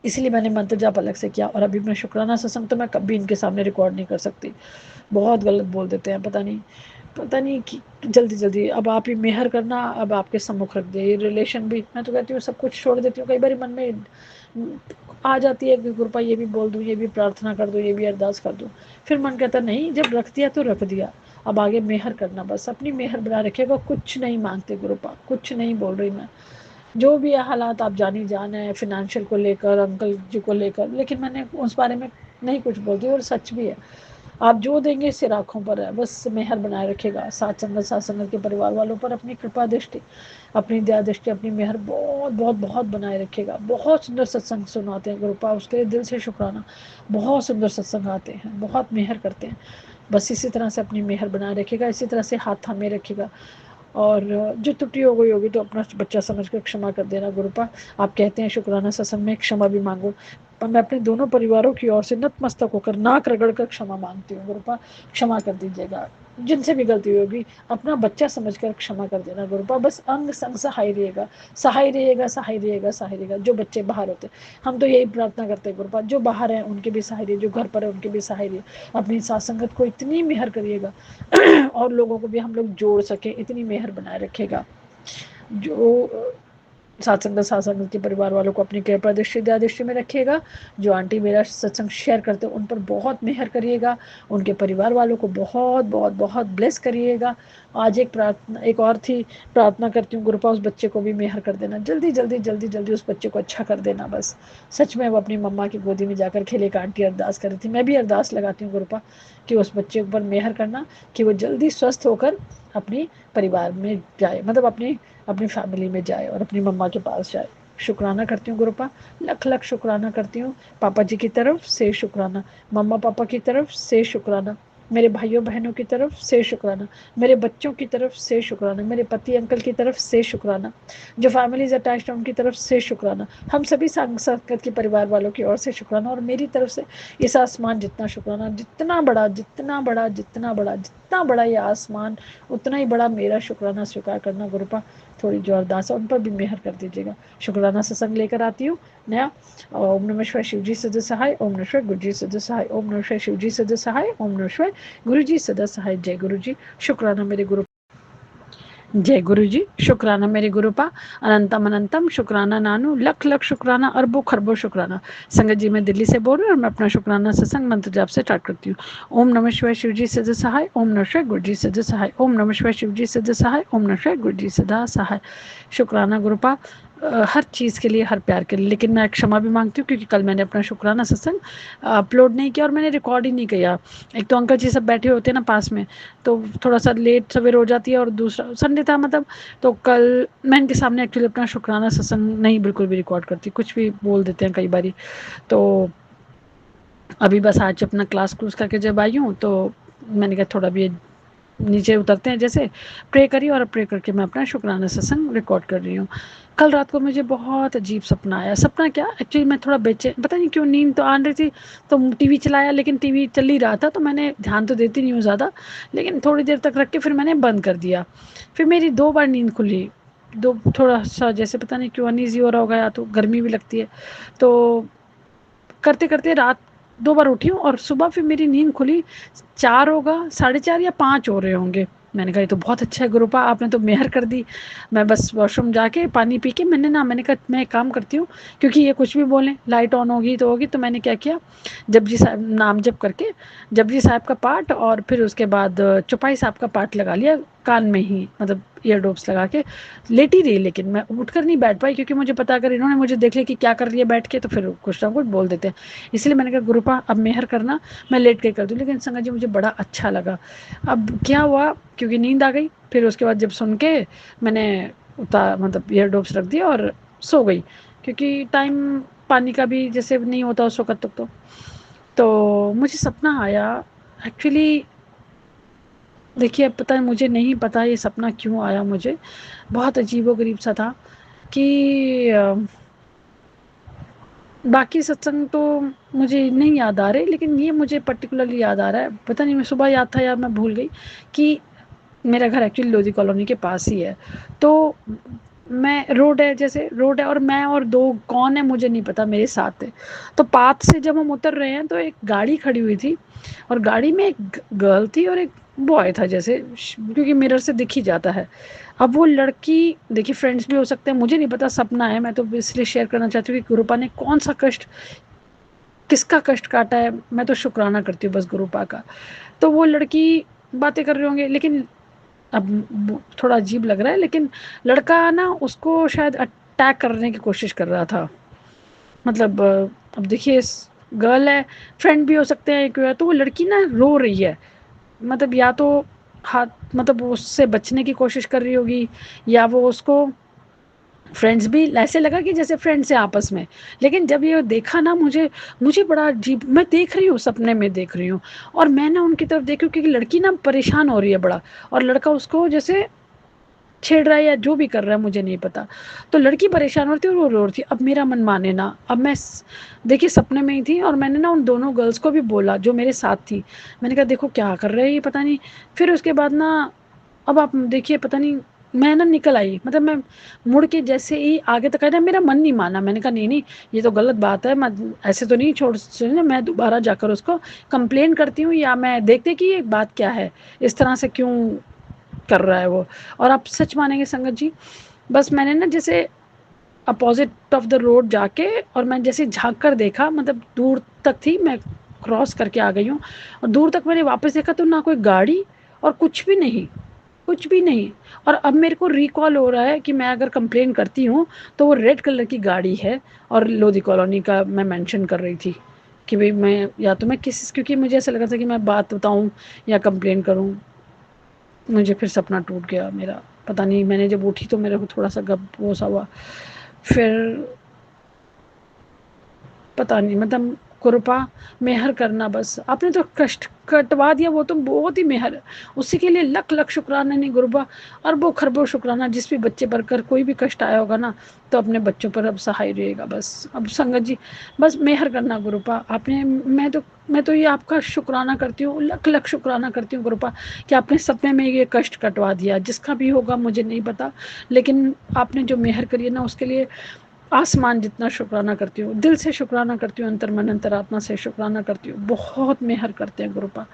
इसलिए मैंने मंत्र जाप अलग से किया। और अभी मैं शुक्राना सत्संग तो मैं कभी इनके सामने रिकॉर्ड नहीं कर सकती, बहुत गलत बोल देते हैं, पता नहीं कि जल्दी जल्दी अब आप ही मेहर करना, अब आपके सम्मुख रख दे। रिलेशन भी मैं तो कहती हूँ सब कुछ छोड़ देती हूँ, कई बार मन में आ जाती है कि गुरुपा ये भी बोल दूँ, ये भी प्रार्थना कर दूँ, ये भी अरदास कर दूँ। फिर मन कहता नहीं, जब रख दिया तो रख दिया, अब आगे मेहर करना, बस अपनी मेहर बना रखेगा। कुछ नहीं मांगते गुरुपा, कुछ नहीं बोल रही मैं। जो भी है हालात आप जानी जान है, फिनेंशियल को लेकर, अंकल जी को लेकर, लेकिन मैंने उस बारे में नहीं कुछ बोलती, और सच भी है। आप जो देंगे सिर आँखों पर है, बस मेहर बनाए रखेगा। साथ संगत के परिवार वालों पर अपनी कृपा दृष्टि, अपनी दया दृष्टि, अपनी मेहर बहुत बहुत बहुत बनाए रखेगा। बहुत सुंदर सत्संग सुनाते हैं गुरुपा, उसके लिए दिल से शुक्राना। बहुत सुंदर सत्संग आते हैं, बहुत मेहर करते हैं। बस इसी तरह से अपनी मेहर बनाए रखेगा, इसी तरह से हाथ थामे रखेगा। और जो त्रुटि हो गई होगी तो अपना बच्चा समझकर क्षमा कर देना गुरुपा। आप कहते हैं शुक्राना सत्संग में क्षमा भी मांगो, पर मैं अपने दोनों परिवारों की ओर से नतमस्तक होकर नाक रगड़ कर क्षमा मांगती हूँ गुरुपा। क्षमा कर दीजिएगा, जिनसे भी गलती होगी अपना बच्चा समझकर क्षमा कर देना गुरुपा। बस अंग संग सहाय रहिएगा, सहाय रहिएगा, सहाय रहिएगा, सहाय रहिएगा। जो बच्चे बाहर होते हम तो यही प्रार्थना करते हैं गुरुपा, जो बाहर हैं उनके भी सहाय रहिए, जो घर पर है उनके भी सहाय रहिए। अपनी साथ संगत को इतनी मेहर करिएगा और लोगों को भी हम लोग जोड़ सके, इतनी मेहर बनाए रखेगा। जो साथ संगत के परिवार वालों को अपनी कृपा दृष्टि दया दृष्टि में रखिएगा। जो आंटी मेरा सत्संग शेयर करते हैं उन पर बहुत मेहर करिएगा, उनके परिवार वालों को बहुत बहुत बहुत ब्लेस करिएगा। आज एक प्रार्थना एक और थी, प्रार्थना करती हूँ गुरुपा उस बच्चे को भी मेहर कर देना, जल्दी जल्दी जल्दी जल्दी उस बच्चे को अच्छा कर देना। बस सच में वो अपनी मम्मा की गोदी में जाकर खेले, एक आंटी अरदास कर रही थी, मैं भी अरदास लगाती हूँ गुरुपा कि उस बच्चे पर मेहर करना, कि वो जल्दी स्वस्थ होकर अपनी परिवार में जाए, मतलब अपनी फैमिली में जाए और अपनी मम्मा के पास जाए। शुक्राना करती हूँ गुरुपा, लख लख शुक्राना करती हूँ। पापा जी की तरफ से शुक्राना, मम्मा पापा की तरफ से शुक्राना, मेरे भाइयों बहनों की तरफ से शुक्राना, मेरे बच्चों की तरफ से शुक्राना, मेरे पति अंकल की तरफ से शुक्राना, जो फैमिलीज अटैच्ड हैं उनकी तरफ से शुक्राना, हम सभी संगत के परिवार वालों की ओर से शुक्राना, और मेरी तरफ से इस आसमान जितना शुक्राना। जितना बड़ा जितना बड़ा जितना बड़ा जितना बड़ा ये आसमान, उतना ही बड़ा मेरा शुक्राना स्वीकार करना गुरुपा। थोड़ी जो अरदास है उन पर भी मेहर कर दीजिएगा। शुक्राना सत्संग लेकर आती हूँ नया। ओम नमः शिवाय शिव जी सदा सहाय, ओम नमः शिवाय गुरु जी सदा सहाय, ओम नमः शिवाय शिव जी सदा सहाय, ओम नमः शिवाय गुरु जी सदा सहाय। जय गुरु जी। शुक्राना मेरे गुरु, जय गुरु जी। शुक्राना मेरे गुरुपा, अनंतम अनंतम शुक्राना नानू, लख लख शुक्राना, अरबों खरबों शुक्राना। संगत जी मैं दिल्ली से बोल रही हूँ और मैं अपना शुक्राना सत्संग मंत्र जाप से स्टार्ट करती हूँ। ओम नमः शिवाय शिव जी सदा सहाय, ओम नमः शिवाय गुरु जी सदा सहाय, ओम नमः शिवाय शिव जी सदा सहाय, ओम नमः शिवाय गुरु जी सदा सहाय। शुक्राना गुरुपा, हर चीज़ के लिए, हर प्यार के लिए। लेकिन मैं क्षमा भी मांगती हूँ क्योंकि कल मैंने अपना शुक्राना सत्संग अपलोड नहीं किया और मैंने रिकॉर्ड ही नहीं किया। एक तो अंकल जी सब बैठे होते हैं ना पास में, तो थोड़ा सा लेट सवेर हो जाती है, और दूसरा संडे था मतलब, तो कल मैं इनके सामने एक्चुअली अपना शुक्राना सत्संग नहीं बिल्कुल भी रिकॉर्ड करती, कुछ भी बोल देते हैं कई बारी। तो अभी बस आज अपना क्लास क्लूस करके जब आई हूँ तो मैंने कहा थोड़ा भी नीचे उतरते हैं, जैसे प्रे करी, और प्रे करके मैं अपना शुक्राना सत्संग रिकॉर्ड कर रही हूँ। कल रात को मुझे बहुत अजीब सपना आया। सपना क्या, एक्चुअली मैं थोड़ा बेचैन, पता नहीं क्यों, नींद तो आ रही थी तो टीवी चलाया, लेकिन टीवी चल ही रहा था तो मैंने ध्यान तो देती नहीं हूँ ज़्यादा, लेकिन थोड़ी देर तक रख के फिर मैंने बंद कर दिया। फिर मेरी 2 बार नींद खुली, दो थोड़ा सा जैसे पता नहीं क्यों अनईजी हो रहा होगा, या तो गर्मी भी लगती है, तो करते करते रात 2 बार उठी हूँ, और सुबह फिर मेरी नींद खुली 4 होगा, 4:30 या 5 हो रहे होंगे। मैंने कहा ये तो बहुत अच्छा है गुरुपा, आपने तो मेहर कर दी। मैं बस वॉशरूम जाके पानी पी के मैंने कहा मैं एक काम करती हूँ, क्योंकि ये कुछ भी बोलें, लाइट ऑन होगी तो होगी, तो मैंने क्या किया, जपजी साहब नाम जप करके जपजी साहब का पाठ, और फिर उसके बाद चौपाई साहब का पाठ लगा लिया कान में ही, मतलब ईयरडोप्स लगा के लेटी रही। लेकिन मैं उठकर नहीं बैठ पाई, क्योंकि मुझे पता अगर इन्होंने मुझे देख लिया कि क्या कर रही है बैठ के, तो फिर कुछ ना कुछ बोल देते हैं। इसलिए मैंने कहा गुरुपा अब मेहर करना, मैं लेट के कर दूँ। लेकिन संगत जी मुझे बड़ा अच्छा लगा। अब क्या हुआ, क्योंकि नींद आ गई, फिर उसके बाद जब सुन के मैंने मतलब ईयरडोप्स रख दिया और सो गई, क्योंकि टाइम पानी का भी जैसे नहीं होता उस वक्त तक। तो मुझे सपना आया एक्चुअली, देखिए अब पता है, मुझे नहीं पता ये सपना क्यों आया, मुझे बहुत अजीबोगरीब सा था कि बाकी सत्संग तो मुझे नहीं याद आ रहे, लेकिन ये मुझे पर्टिकुलरली याद आ रहा है, पता नहीं मैं सुबह याद था या मैं भूल गई, कि मेरा घर एक्चुअली लोधी कॉलोनी के पास ही है। तो मैं रोड है, जैसे रोड है, और मैं और 2 कौन है मुझे नहीं पता मेरे साथ है। तो पाथ से जब हम उतर रहे हैं तो एक गाड़ी खड़ी हुई थी, और गाड़ी में एक गर्ल थी और एक बॉय था, जैसे क्योंकि मिरर से दिख ही जाता है। अब वो लड़की, देखिए फ्रेंड्स भी हो सकते हैं, मुझे नहीं पता, सपना है, मैं तो इसलिए शेयर करना चाहती हूँ कि गुरुपा ने कौन सा कष्ट, किसका कष्ट काटा है, मैं तो शुक्राना करती हूँ बस गुरुपा का। तो वो लड़की बातें कर रहे होंगे, लेकिन अब थोड़ा अजीब लग रहा है, लेकिन लड़का ना उसको शायद अटैक करने की कोशिश कर रहा था। मतलब अब देखिए गर्ल है, फ्रेंड भी हो सकते हैं क्यों है, तो वो लड़की ना रो रही है, मतलब या तो हाथ, मतलब वो उससे बचने की कोशिश कर रही होगी, या वो उसको, फ्रेंड्स भी ऐसे लगा कि जैसे फ्रेंड्स हैं आपस में। लेकिन जब ये देखा ना, मुझे मुझे बड़ा अजीब, मैं देख रही हूँ, सपने में देख रही हूँ, और मैं ना उनकी तरफ देख रही हूँ, क्योंकि लड़की ना परेशान हो रही है बड़ा, और लड़का उसको जैसे छेड़ रहा है या जो भी कर रहा है मुझे नहीं पता। तो लड़की परेशान हो रही थी और वो रो रही थी। अब मेरा मन माने ना, अब मैं देखिए सपने में ही थी, और मैंने ना उन दोनों गर्ल्स को भी बोला जो मेरे साथ थी, मैंने कहा देखो क्या कर रहे हैं ये, पता नहीं। फिर उसके बाद ना, अब आप देखिए पता नहीं, मैं ना निकल आई, मतलब मैं मुड़ के जैसे ही आगे तक आई ना, मेरा मन नहीं माना, मैंने कहा नहीं नहीं, ये तो गलत बात है, मैं ऐसे तो नहीं छोड़ सकती, मैं दोबारा जाकर उसको कंप्लेन करती हूँ, या मैं देखते कि ये बात क्या है, इस तरह से क्यों कर रहा है वो। और आप सच मानेंगे संगत जी, बस मैंने ना जैसे अपोजिट ऑफ द रोड जाके, और मैं जैसे झांक कर देखा, मतलब दूर तक थी, मैं क्रॉस करके आ गई हूँ, और दूर तक मैंने वापस देखा तो ना कोई गाड़ी और कुछ भी नहीं, कुछ भी नहीं। और अब मेरे को रिकॉल हो रहा है कि मैं अगर कंप्लेन करती हूँ तो वो रेड कलर की गाड़ी है, और लोधी कॉलोनी का मैं मेंशन कर रही थी कि भाई मैं, या तो मैं किस, क्योंकि मुझे ऐसा लगा था कि मैं बात बताऊँ या कंप्लेन करूँ। मुझे फिर सपना टूट गया मेरा, पता नहीं, मैंने जब उठी तो मेरे को थोड़ा सा गप वो सा हुआ। फिर पता नहीं, मतलब कृपा मेहर करना, बस आपने तो कष्ट कटवा दिया, वो तो बहुत ही मेहर है, उसी के लिए लख लख शुक्राना, नहीं गुरुबा अरबों खरबों शुक्राना। जिस भी बच्चे पर कर कोई भी कष्ट आया होगा ना, तो अपने बच्चों पर अब सहाय रहेगा बस। अब संगत जी बस मेहर करना गुरुपा, आपने, मैं तो ये आपका शुक्राना करती हूँ, लख लख शुक्राना करती हूँ गुरुपा, कि आपने सपने में ये कष्ट कटवा दिया, जिसका भी होगा मुझे नहीं पता, लेकिन आपने जो मेहर करी है ना, उसके लिए आसमान जितना शुक्राना करती हूँ, दिल से शुक्राना करती हूँ, अंतर मन अंतरात्मा से शुक्राना करती हूँ। बहुत मेहर करते हैं गुरुपा।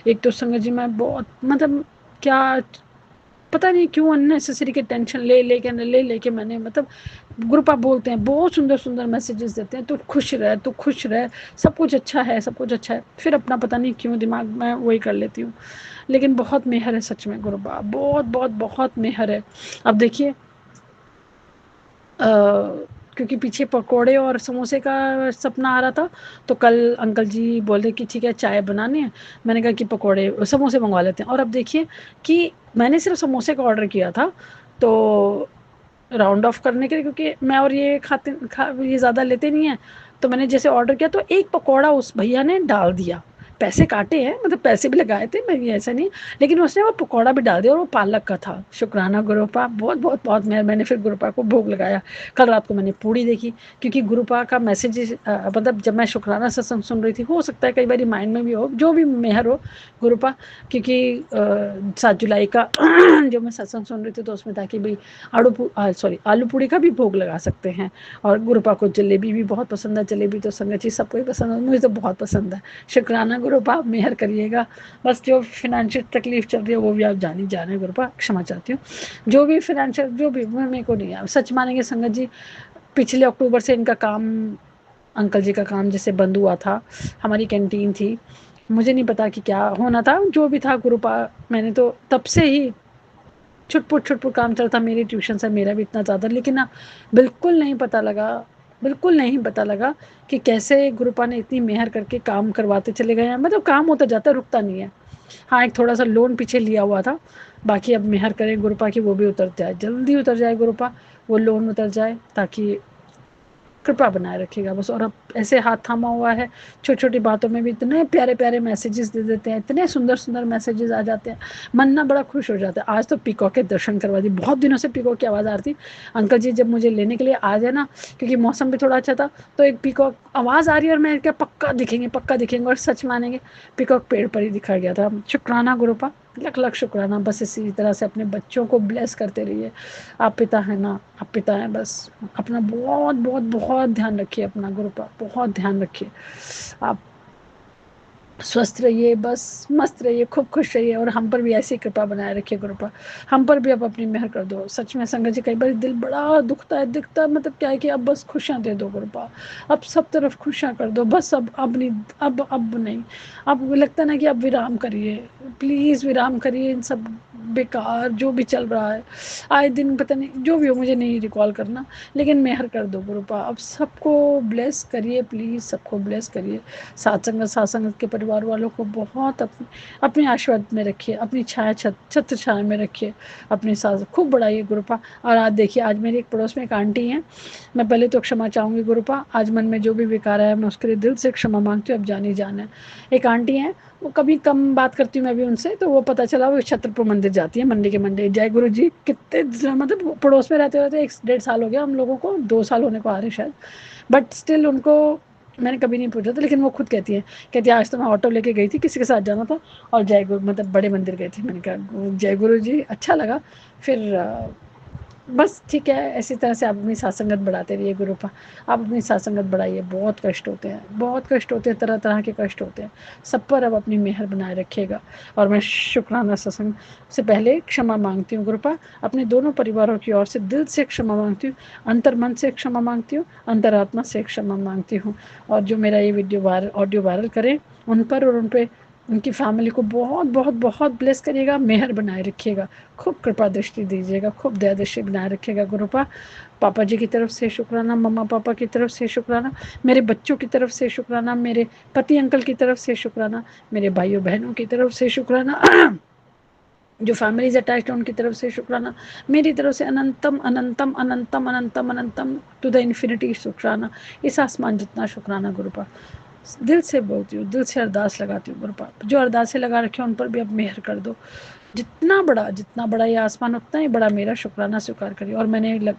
एक तो संगत जी मैं बहुत, मतलब क्या, पता नहीं क्यों अननेसेसरी के टेंशन ले लेके मैंने, मतलब गुरुपा बोलते हैं बहुत सुंदर सुंदर मैसेजेस देते हैं, तू खुश रह, सब कुछ अच्छा है, सब कुछ अच्छा है। फिर अपना पता नहीं क्यों दिमाग में वही कर लेती हूँ। लेकिन बहुत मेहर है सच में गुरुपा, बहुत बहुत बहुत मेहर है। अब देखिए क्योंकि पीछे पकोड़े और समोसे का सपना आ रहा था, तो कल अंकल जी बोले कि ठीक है चाय बनानी है, मैंने कहा कि पकोड़े समोसे मंगवा लेते हैं। और अब देखिए कि मैंने सिर्फ समोसे का ऑर्डर किया था, तो राउंड ऑफ करने के लिए, क्योंकि मैं और ये ये ज़्यादा लेते नहीं हैं, तो मैंने जैसे ऑर्डर किया तो एक पकौड़ा उस भैया ने डाल दिया। पैसे काटे हैं, मतलब पैसे भी लगाए थे, मैं ये ऐसा नहीं, लेकिन उसने वो पकौड़ा भी डाल दिया और वो पालक का था। शुक्राना गुरुपा, बहुत बहुत बहुत मैंने फिर गुरुपा को भोग लगाया। कल रात को मैंने पूड़ी देखी, क्योंकि गुरुपा का मैसेज मतलब जब मैं शुक्राना सत्संग सुन रही थी, हो सकता है कई बार माइंड में भी हो, जो भी मेहर हो गुरुपा, क्योंकि 7 जुलाई का जो मैं सत्संग सुन रही थी तो उसमें था कि भाई आलू पूड़ी का भी भोग लगा सकते हैं। और गुरुपा को जलेबी भी बहुत पसंद है, जलेबी तो संगत जी सबको ही पसंद है, मुझे तो बहुत पसंद है। शुक्राना गुरुपा, मेहर करिएगा। बस जो फाइनेंशियल तकलीफ चल रही है वो भी आप जान ही जा रहे हैं गुरुपा, क्षमा चाहती हूँ। जो भी फाइनेंशियल, जो भी मेरे को नहीं है, सच मानेंगे संगत जी, पिछले अक्टूबर से इनका काम, अंकल जी का काम जैसे बंद हुआ था। हमारी कैंटीन थी, मुझे नहीं पता कि क्या होना था, जो भी था गुरुपा, मैंने तो तब से ही छुटपुट काम चलता, मेरी ट्यूशन से मेरा भी इतना ज़्यादा, लेकिन ना बिल्कुल नहीं पता लगा, बिल्कुल नहीं पता लगा कि कैसे गुरुपा ने इतनी मेहर करके काम करवाते चले गए हैं। मतलब काम होता जाता है, रुकता नहीं है। हाँ, एक थोड़ा सा लोन पीछे लिया हुआ था, बाकी अब मेहर करें गुरुपा की वो भी उतर जाए, जल्दी उतर जाए गुरुपा, वो लोन उतर जाए, ताकि कृपा बनाए रखिएगा बस। और अब ऐसे हाथ थामा हुआ है, छोटी छोटी बातों में भी इतने प्यारे प्यारे मैसेजेस दे देते हैं, इतने सुंदर सुंदर मैसेजेस आ जाते हैं, मन ना बड़ा खुश हो जाता है। आज तो पीकॉक के दर्शन करवा दी, बहुत दिनों से पीकॉक की आवाज़ आ रही थी। अंकल जी जब मुझे लेने के लिए आ जाए ना, क्योंकि मौसम भी थोड़ा अच्छा था, तो एक पीकॉक आवाज़ आ रही है और मैं क्या पक्का दिखेंगे, पक्का दिखेंगे, और सच मानेंगे पीकॉक पेड़ पर ही दिखा गया था। शुक्राना गुरुपा, लख लख शुक्राना। बस इसी तरह से अपने बच्चों को ब्लेस करते रहिए। आप पिता हैं ना, आप पिता हैं, बस अपना बहुत बहुत बहुत ध्यान रखिए, अपना गुरुपा बहुत ध्यान रखिए। आप स्वस्थ रहिए, बस मस्त रहिए, खूब खुश रहिए, और हम पर भी ऐसी कृपा बनाए रखिए गुरुपा। हम पर भी अब अपनी मेहर कर दो। सच में संगत जी कई बार दिल बड़ा दुखता है, दिखता है, मतलब क्या है कि अब बस खुशियाँ दे दो गुरुपा, अब सब तरफ खुशियाँ कर दो बस। अब नहीं, अब नहीं, अब लगता है ना कि अब विराम करिए, प्लीज़ विराम करिए इन सब बेकार जो भी चल रहा है। आए दिन पता नहीं जो भी हो, मुझे नहीं रिकॉल करना, लेकिन मेहर कर दो गुरुपा, अब सबको ब्लेस करिए, प्लीज़ सबको ब्लेस करिए। सात संगत के परिवार वालों को बहुत अपने आशीर्वाद में रखिए, अपनी छाया छत्र छाया में रखिए, अपनी सास खूब बढ़ाइए गुरुपा। और आज देखिए, आज मेरी एक पड़ोस में एक आंटी हैं, मैं पहले तो क्षमा चाहूँगी गुरुपा, आज मन में जो भी विकार आया मैं उसके लिए दिल से क्षमा मांगती हूँ। अब जानी जान है, एक आंटी हैं, वो कभी कम बात करती हूँ मैं भी उनसे, तो वो पता चला वो छत्रपुर मंदिर जाती है मंडे के मंडे। जय गुरु जी, कितने मतलब पड़ोस में रहते रहते 1-1.5 साल हो गया हम लोगों को, 2 साल होने को आ रहे शायद, बट स्टिल उनको मैंने कभी नहीं पूछा था, लेकिन वो खुद कहती है आज तो मैं ऑटो लेके गई थी, किसी के साथ जाना था, और जय गुरु मतलब बड़े मंदिर गई थी। मैंने कहा जय गुरु जी, अच्छा लगा। फिर बस ठीक है, ऐसी तरह से आप अपनी सत्संगत बढ़ाते रहिए गुरुपा, आप अपनी सत्संगत बढ़ाइए। बहुत कष्ट होते हैं, बहुत कष्ट होते हैं, तरह तरह के कष्ट होते हैं, सब पर अब अपनी मेहर बनाए रखिएगा। और मैं शुक्राना सत्संग से पहले क्षमा मांगती हूँ गुरुपा, अपने दोनों परिवारों की ओर से दिल से क्षमा मांगती हूँ, अंतर मन से क्षमा मांगती हूँ, अंतरात्मा से क्षमा मांगती हूँ। और जो मेरा ये ऑडियो वायरल करें, उन पर और उन पर उनकी फैमिली को बहुत बहुत बहुत ब्लेस करिएगा, मेहर बनाए रखिएगा, खूब कृपा दृष्टि दीजिएगा, खूब दया दृष्टि बनाए रखिएगा गुरुपा। पापा जी की तरफ से शुक्राना, मम्मा पापा की तरफ से शुक्राना, मेरे बच्चों की तरफ से शुक्राना, मेरे पति अंकल की तरफ से शुक्राना, मेरे भाइयों बहनों की तरफ से शुक्राना, जो फैमिलीज अटैच्ड है उनकी तरफ से शुक्राना, मेरी तरफ से अनंतम अनंतम अनंतम अनंतम अनंतम टू द इन्फिनिटी शुक्राना, इस आसमान जितना शुक्राना गुरुपा। दिल से बोलती हूँ, दिल से अरदास लगाती हूँ गुरुपा, जो अरदासें लगा रखे हैं उन पर भी अब मेहर कर दो। जितना बड़ा ये आसमान, उतना ही बड़ा मेरा शुक्राना स्वीकार करिए। और मैंने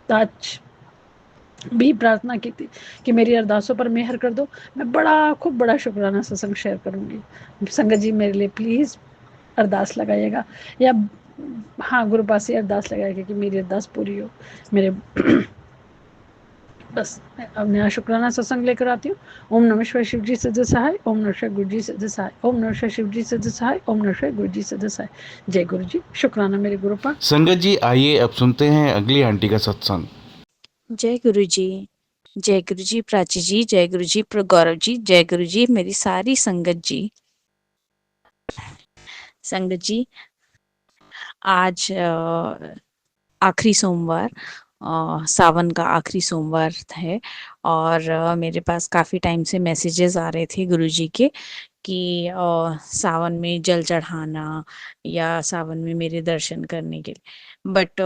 आज भी प्रार्थना की थी कि मेरी अरदासों पर मेहर कर दो, मैं खूब बड़ा शुक्राना सत्संग शेयर करूँगी। संगत जी मेरे लिए प्लीज़ अरदास लगाइएगा, या हाँ गुरुपा से अरदास लगाइएगा कि मेरी अरदास पूरी हो। मेरे बस मैं अब नया शुक्राना सत्संग लेकर आती हूँ। ओम नमः शिवाय शिव जी सदा सहाय, ओम नमः शिवाय गुरु जी सदा सहाय, ओम नमः शिवाय शिव जी सदा सहाय, ओम नमः शिवाय गुरु जी सदा सहाय। जय गुरु जी, शुक्राना मेरे गुरुपा। संगत जी आइए अब सुनते हैं अगली आंटी का सत्संग। जय गुरु जी प्राची जी, जय गुरु जी गौरव जी, जय गुरु जी मेरी सारी संगत जी। संगत जी आज आखिरी सोमवार सावन का आखिरी सोमवार है और मेरे पास काफ़ी टाइम से मैसेजेस आ रहे थे गुरुजी के कि सावन में जल चढ़ाना या सावन में मेरे दर्शन करने के लिए। बट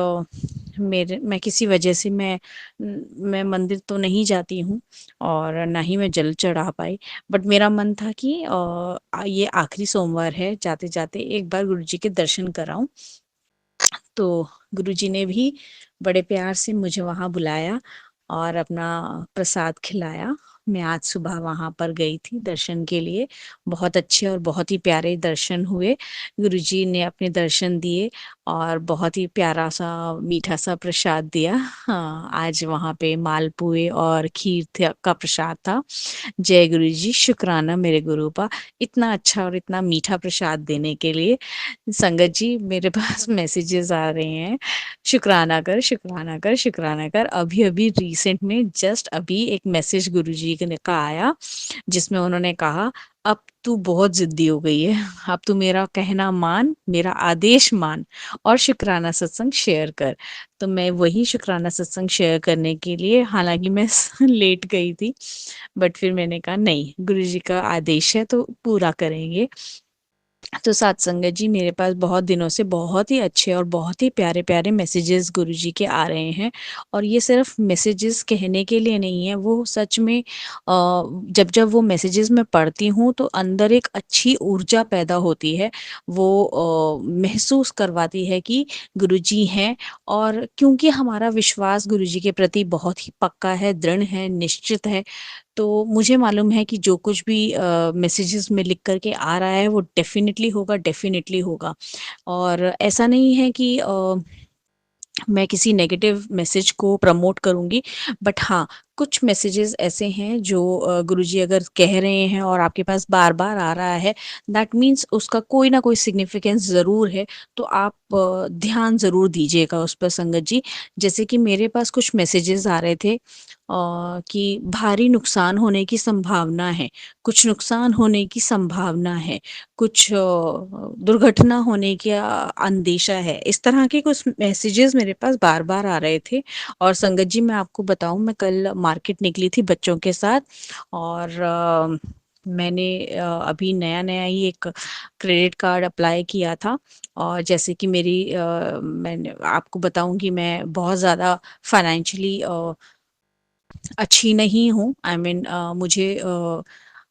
मैं किसी वजह से मैं मंदिर तो नहीं जाती हूँ और ना ही मैं जल चढ़ा पाई। बट मेरा मन था कि ये आखिरी सोमवार है, जाते जाते एक बार गुरुजी के दर्शन कराऊं। तो गुरुजी ने भी बड़े प्यार से मुझे वहाँ बुलाया और अपना प्रसाद खिलाया। मैं आज सुबह वहाँ पर गई थी दर्शन के लिए। बहुत अच्छे और बहुत ही प्यारे दर्शन हुए। गुरुजी ने अपने दर्शन दिए और बहुत ही प्यारा सा मीठा सा प्रसाद दिया। हाँ, आज वहाँ पे मालपुए और खीर का प्रसाद था। जय गुरुजी, शुक्राना मेरे गुरुपा, इतना अच्छा और इतना मीठा प्रसाद देने के लिए। संगत जी, मेरे पास मैसेजेस आ रहे हैं, शुक्राना कर, शुक्राना कर, शुक्राना कर। अभी-अभी रिसेंट में जस्ट अभी एक मैसेज गुरुजी ने का आया, जिसमें उन्होंने कहा, "अब तू बहुत ज़िद्दी हो गई है, अब तू मेरा कहना मान, मेरा आदेश मान और शुक्राना सत्संग शेयर कर।" तो मैं वही शुक्राना सत्संग शेयर करने के लिए, हालाँकि मैं लेट गई थी, बट फिर मैंने कहा नहीं, गुरुजी का आदेश है तो पूरा करेंगे। तो साथ संगत जी, मेरे पास बहुत दिनों से बहुत ही अच्छे और बहुत ही प्यारे-प्यारे मैसेजेस गुरुजी के आ रहे हैं और ये सिर्फ़ मैसेजेस कहने के लिए नहीं है, वो सच में जब वो मैसेजेस मैं पढ़ती हूँ तो अंदर एक अच्छी ऊर्जा पैदा होती है। वो महसूस करवाती है कि गुरुजी हैं और क्योंकि हमारा विश्वास गुरुजी के प्रति बहुत ही पक्का है, दृढ़ है, निश्चित है, तो मुझे मालूम है कि जो कुछ भी मैसेजेस में लिख कर के आ रहा है वो डेफ़िनिटली होगा, डेफ़िनिटली होगा। और ऐसा नहीं है कि मैं किसी नेगेटिव मैसेज को प्रमोट करूँगी, बट हाँ, कुछ मैसेजेस ऐसे हैं जो गुरुजी अगर कह रहे हैं और आपके पास बार-बार आ रहा है, दैट मीन्स उसका कोई ना कोई सिग्निफिकेंस ज़रूर है, तो आप ध्यान ज़रूर दीजिएगा उस पर संगत जी। जैसे कि मेरे पास कुछ मैसेजेस आ रहे थे कि भारी नुकसान होने की संभावना है, कुछ नुकसान होने की संभावना है, कुछ दुर्घटना होने का अंदेशा है। इस तरह के कुछ मैसेजेस मेरे पास बार-बार आ रहे थे और संगत जी, मैं आपको बताऊँ, मैं कल मार्केट निकली थी बच्चों के साथ और मैंने अभी नया-नया ही एक क्रेडिट कार्ड अप्लाई किया था और जैसे कि मैंने आपको बताऊँ कि मैं बहुत ज़्यादा फाइनेंशियली अच्छी नहीं हूँ। आई मीन मुझे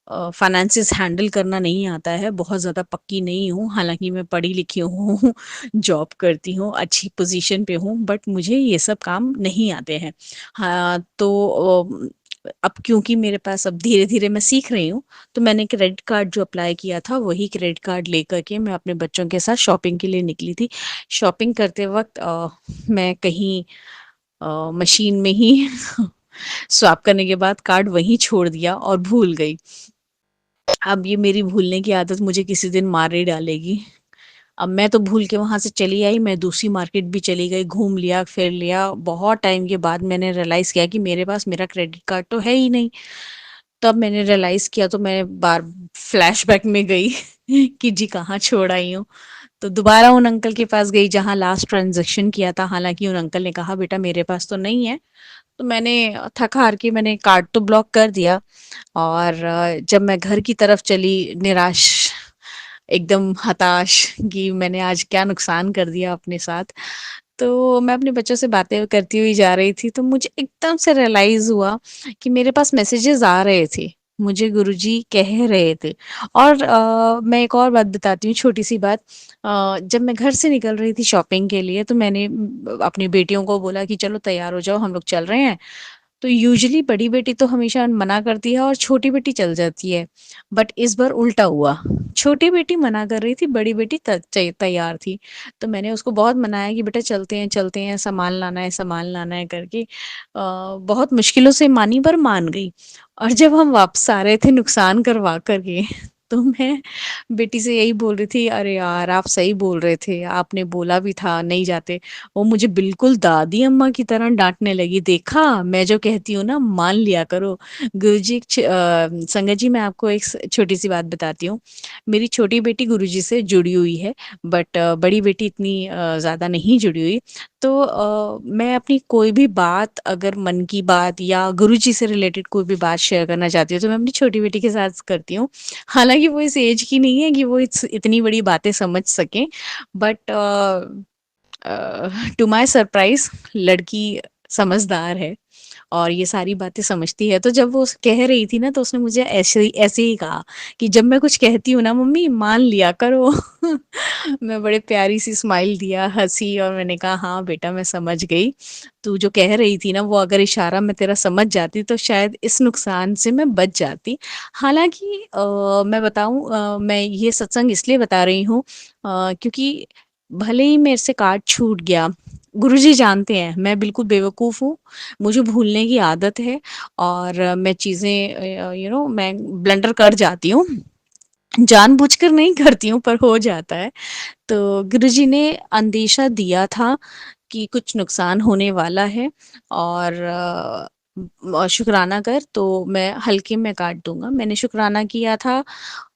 फाइनेंसेस हैंडल करना नहीं आता है, बहुत ज़्यादा पक्की नहीं हूँ, हालाँकि मैं पढ़ी-लिखी हूँ, जॉब करती हूँ, अच्छी पोज़ीशन पे हूँ, बट मुझे ये सब काम नहीं आते हैं। हाँ, तो अब क्योंकि मेरे पास अब धीरे-धीरे मैं सीख रही हूँ, तो मैंने क्रेडिट कार्ड जो अप्लाई किया था, वही क्रेडिट कार्ड लेकर के मैं अपने बच्चों के साथ शॉपिंग के लिए निकली थी। शॉपिंग करते वक़्त मैं कहीं मशीन में ही स्वैप करने के बाद कार्ड वहीं छोड़ दिया और भूल गई। अब ये मेरी भूलने की आदत मुझे किसी दिन मार ही डालेगी। अब मैं तो भूल के वहाँ से चली आई, मैं दूसरी मार्केट भी चली गई, घूम लिया, फिर लिया। बहुत टाइम के बाद मैंने रियलाइज़ किया कि मेरे पास मेरा क्रेडिट कार्ड तो है ही नहीं। तब मैंने रियलाइज़ किया तो मैं बार फ्लैशबैक में गई कि जी कहाँ छोड़ आई हूँ। तो दोबारा उन अंकल के पास गई जहाँ लास्ट ट्रांज़ैक्शन किया था, हालाँकि उन अंकल ने कहा बेटा मेरे पास तो नहीं है। तो मैंने थक-हार के मैंने कार्ड तो ब्लॉक कर दिया और जब मैं घर की तरफ चली निराश, एकदम हताश कि मैंने आज क्या नुकसान कर दिया अपने साथ। तो मैं अपने बच्चों से बातें करती हुई जा रही थी, तो मुझे एकदम से रियलाइज़ हुआ कि मेरे पास मैसेजेस आ रहे थे, मुझे गुरुजी कह रहे थे और मैं एक और बात बताती हूँ, छोटी-सी बात। जब मैं घर से निकल रही थी शॉपिंग के लिए, तो मैंने अपनी बेटियों को बोला कि चलो तैयार हो जाओ, हम लोग चल रहे हैं। तो यूजुअली बड़ी बेटी तो हमेशा मना करती है और छोटी बेटी चल जाती है। बट इस बार उल्टा हुआ। छोटी बेटी मना कर रही थी, बड़ी बेटी तैयार थी। तो मैंने उसको बहुत मनाया कि बेटा चलते हैं, सामान लाना है करके। बहुत मुश्किलों से मानी पर मान गई और जब हम वापस आ रहे थे नुकसान करवा कर के तो मैं बेटी से यही बोल रही थी, "अरे यार! आप सही बोल रहे थे, आपने बोला भी था नहीं जाते।" वो मुझे बिल्कुल दादी अम्मा की तरह डाँटने लगी, "देखा, मैं जो कहती हूँ ना मान लिया करो।" गुरुजी संगत जी, मैं आपको एक छोटी-सी बात बताती हूँ। मेरी छोटी बेटी गुरुजी से जुड़ी हुई है, बट बड़ी बेटी इतनी ज़्यादा नहीं जुड़ी हुई। तो मैं अपनी कोई भी बात, अगर मन की बात या गुरुजी से रिलेटेड कोई भी बात शेयर करना चाहती हूँ, तो मैं अपनी छोटी बेटी के साथ करती हूँ। हालाँकि वो इस एज की नहीं है कि वो इतनी बड़ी बातें समझ सकें, बट टू माय सरप्राइज़ लड़की समझदार है और ये सारी बातें समझती है। तो जब वो कह रही थी ना, तो उसने मुझे ऐसे ही कहा कि जब मैं कुछ कहती हूँ ना मम्मी, मान लिया करो। मैं बड़े प्यारी सी स्माइल दिया, हँसी, और मैंने कहा हाँ बेटा, मैं समझ गई। तू जो कह रही थी ना, वो अगर इशारा मैं तेरा समझ जाती तो शायद इस नुकसान से मैं बच जाती। हालाँकि मैं बताऊँ, मैं ये सत्संग इसलिए बता रही हूँ क्योंकि भले ही मेरे से कार्ड छूट गया, गुरुजी जानते हैं मैं बिल्कुल बेवकूफ़ हूँ, मुझे भूलने की आदत है और मैं चीज़ें मैं ब्लंडर कर जाती हूँ। जानबूझकर नहीं करती हूँ, पर हो जाता है। तो गुरुजी ने अंदेशा दिया था कि कुछ नुकसान होने वाला है और शुक्राना कर, तो मैं हल्के में काट दूँगा। मैंने शुक्राना किया था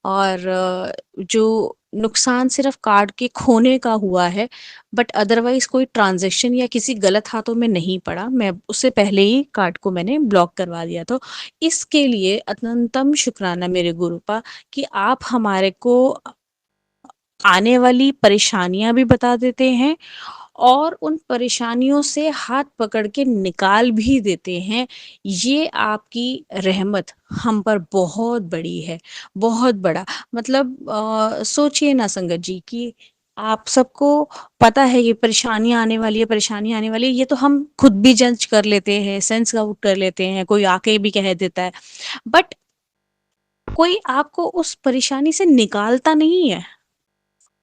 और जो नुकसान सिर्फ़ कार्ड के खोने का हुआ है, बट अदरवाइज़ कोई ट्रांज़ैक्शन या किसी गलत हाथों में नहीं पड़ा। मैं उससे पहले ही कार्ड को मैंने ब्लॉक करवा दिया था। इसके लिए अनंतम शुक्राना मेरे गुरुपा कि आप हमारे को आने वाली परेशानियाँ भी बता देते हैं और उन परेशानियों से हाथ पकड़ के निकाल भी देते हैं। ये आपकी रहमत हम पर बहुत बड़ी है, बहुत बड़ा। मतलब सोचिए ना संगत जी कि आप सबको पता है ये परेशानियाँ आने वाली है, परेशानी आने वाली है, ये तो हम खुद भी जज कर लेते हैं, सेंस आउट कर लेते हैं, कोई आके भी कह देता है। बट कोई आपको उस परेशानी से निकालता नहीं है।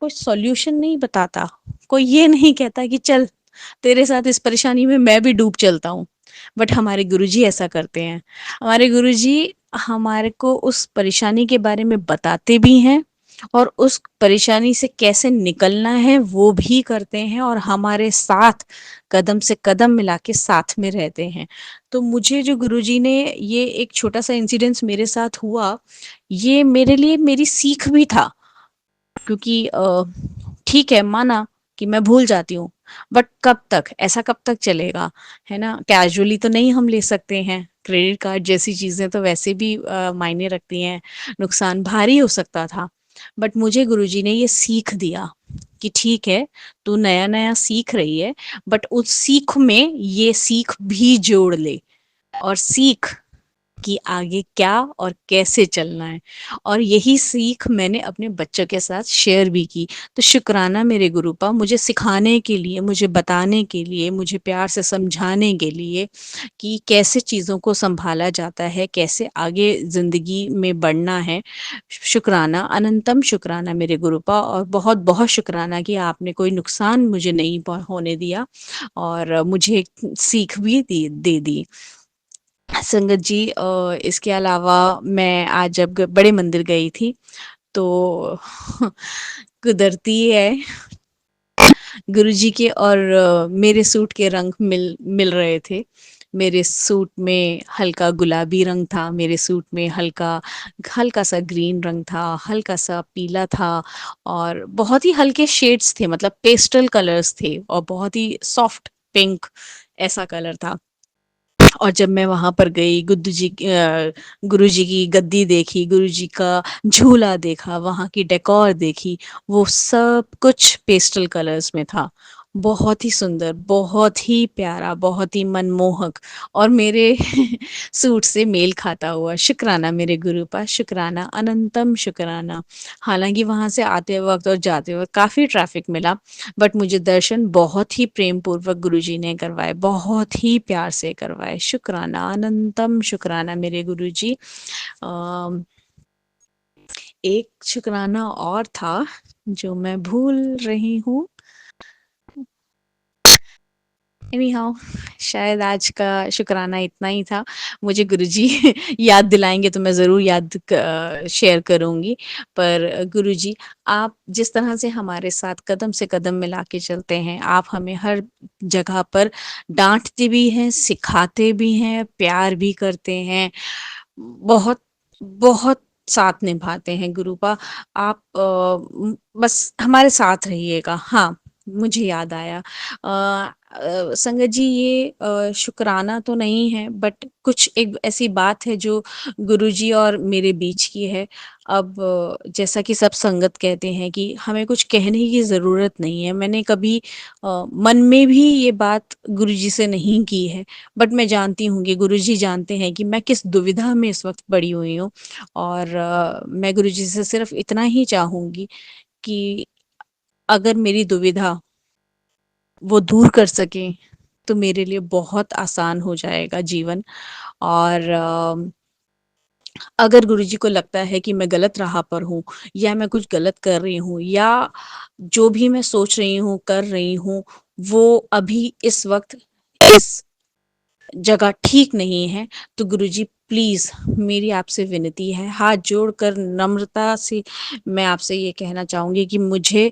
कोई सॉल्यूशन नहीं बताता, कोई ये नहीं कहता कि चल तेरे साथ इस परेशानी में मैं भी डूब चलता हूँ। बट हमारे गुरुजी ऐसा करते हैं। हमारे गुरुजी हमारे को उस परेशानी के बारे में बताते भी हैं और उस परेशानी से कैसे निकलना है वो भी करते हैं और हमारे साथ कदम से कदम मिला के साथ में रहते हैं। तो मुझे जो गुरुजी ने ये एक छोटा-सा इंसिडेंस मेरे साथ हुआ, ये मेरे लिए मेरी सीख भी था। क्योंकि ठीक है, माना कि मैं भूल जाती हूँ, बट कब तक? ऐसा कब तक चलेगा, है ना? कैज़ुअली तो नहीं हम ले सकते हैं। क्रेडिट कार्ड जैसी चीज़ें तो वैसे भी मायने रखती हैं, नुकसान भारी हो सकता था। बट मुझे गुरुजी ने ये सीख दिया कि ठीक है, तू नया-नया सीख रही है, बट उस सीख में ये सीख भी जोड़ ले और सीख कि आगे क्या और कैसे चलना है। और यही सीख मैंने अपने बच्चों के साथ शेयर भी की। तो शुक्राना मेरे गुरुपा, मुझे सिखाने के लिए, मुझे बताने के लिए, मुझे प्यार से समझाने के लिए कि कैसे चीज़ों को सँभाला जाता है, कैसे आगे ज़िंदगी में बढ़ना है। शुक्राना, अनंतम शुक्राना मेरे गुरुपा, और बहुत-बहुत शुक्राना कि आपने कोई नुकसान मुझे नहीं होने दिया और मुझे एक सीख भी दे दी। संगत जी, इसके अलावा मैं आज जब बड़े मंदिर गई थी, तो कुदरती है, गुरुजी के और मेरे सूट के रंग मिल मिल रहे थे। मेरे सूट में हल्का गुलाबी रंग था, मेरे सूट में हल्का हल्का सा ग्रीन रंग था, हल्का सा पीला था और बहुत ही हल्के शेड्स थे, मतलब पेस्टल कलर्स थे और बहुत ही सॉफ्ट पिंक ऐसा कलर था। और जब मैं वहाँ पर गई, गुरुजी की गद्दी देखी, गुरुजी का झूला देखा, वहाँ की डेकोर देखी, वो सब कुछ पेस्टल कलर्स में था। बहुत ही सुंदर, बहुत ही प्यारा, बहुत ही मनमोहक और मेरे सूट से मेल खाता हुआ। शुक्राना मेरे गुरुपा, शुक्राना, अनंतम शुक्राना। हालाँकि वहाँ से आते वक़्त और जाते वक़्त काफ़ी ट्रैफ़िक मिला, बट मुझे दर्शन बहुत ही प्रेम पूर्वक गुरुजी ने करवाए, बहुत ही प्यार से करवाए। शुक्राना, अनंतम शुक्राना मेरे गुरुजी। अ, एक शुक्राना और था जो मैं भूल रही हूँ। एनी हाउ, शायद आज का शुक्राना इतना ही था। मुझे गुरुजी याद दिलाएँगे तो मैं ज़रूर शेयर करूँगी। पर गुरुजी, आप जिस तरह से हमारे साथ कदम से कदम मिला के चलते हैं, आप हमें हर जगह पर डाँटते भी हैं, सिखाते भी हैं, प्यार भी करते हैं। बहुत, बहुत साथ निभाते हैं गुरुपा। आप बस हमारे साथ रहिएगा। हाँ, मुझे याद आया। संगत जी, ये शुक्राना तो नहीं है, बट कुछ एक ऐसी बात है जो गुरुजी और मेरे बीच की है। अब जैसा कि सब संगत कहते हैं कि हमें कुछ कहने की ज़रूरत नहीं है। मैंने कभी मन में भी ये बात गुरुजी से नहीं की है, बट मैं जानती हूँ कि गुरुजी जानते हैं कि मैं किस दुविधा में इस वक़्त पड़ी हुई हूँ। और मैं गुरुजी से सिर्फ़ इतना ही चाहूँगी कि अगर मेरी दुविधा वो दूर कर सकें, तो मेरे लिए बहुत आसान हो जाएगा जीवन। और अगर गुरुजी को लगता है कि मैं गलत राह पर हूँ, या मैं कुछ गलत कर रही हूँ, या जो भी मैं सोच रही हूँ, कर रही हूँ, वो अभी इस वक़्त इस जगह ठीक नहीं है, तो गुरुजी प्लीज़, मेरी आपसे विनती है, हाथ जोड़कर नम्रता से मैं आपसे ये कहना चाहूँगी कि मुझे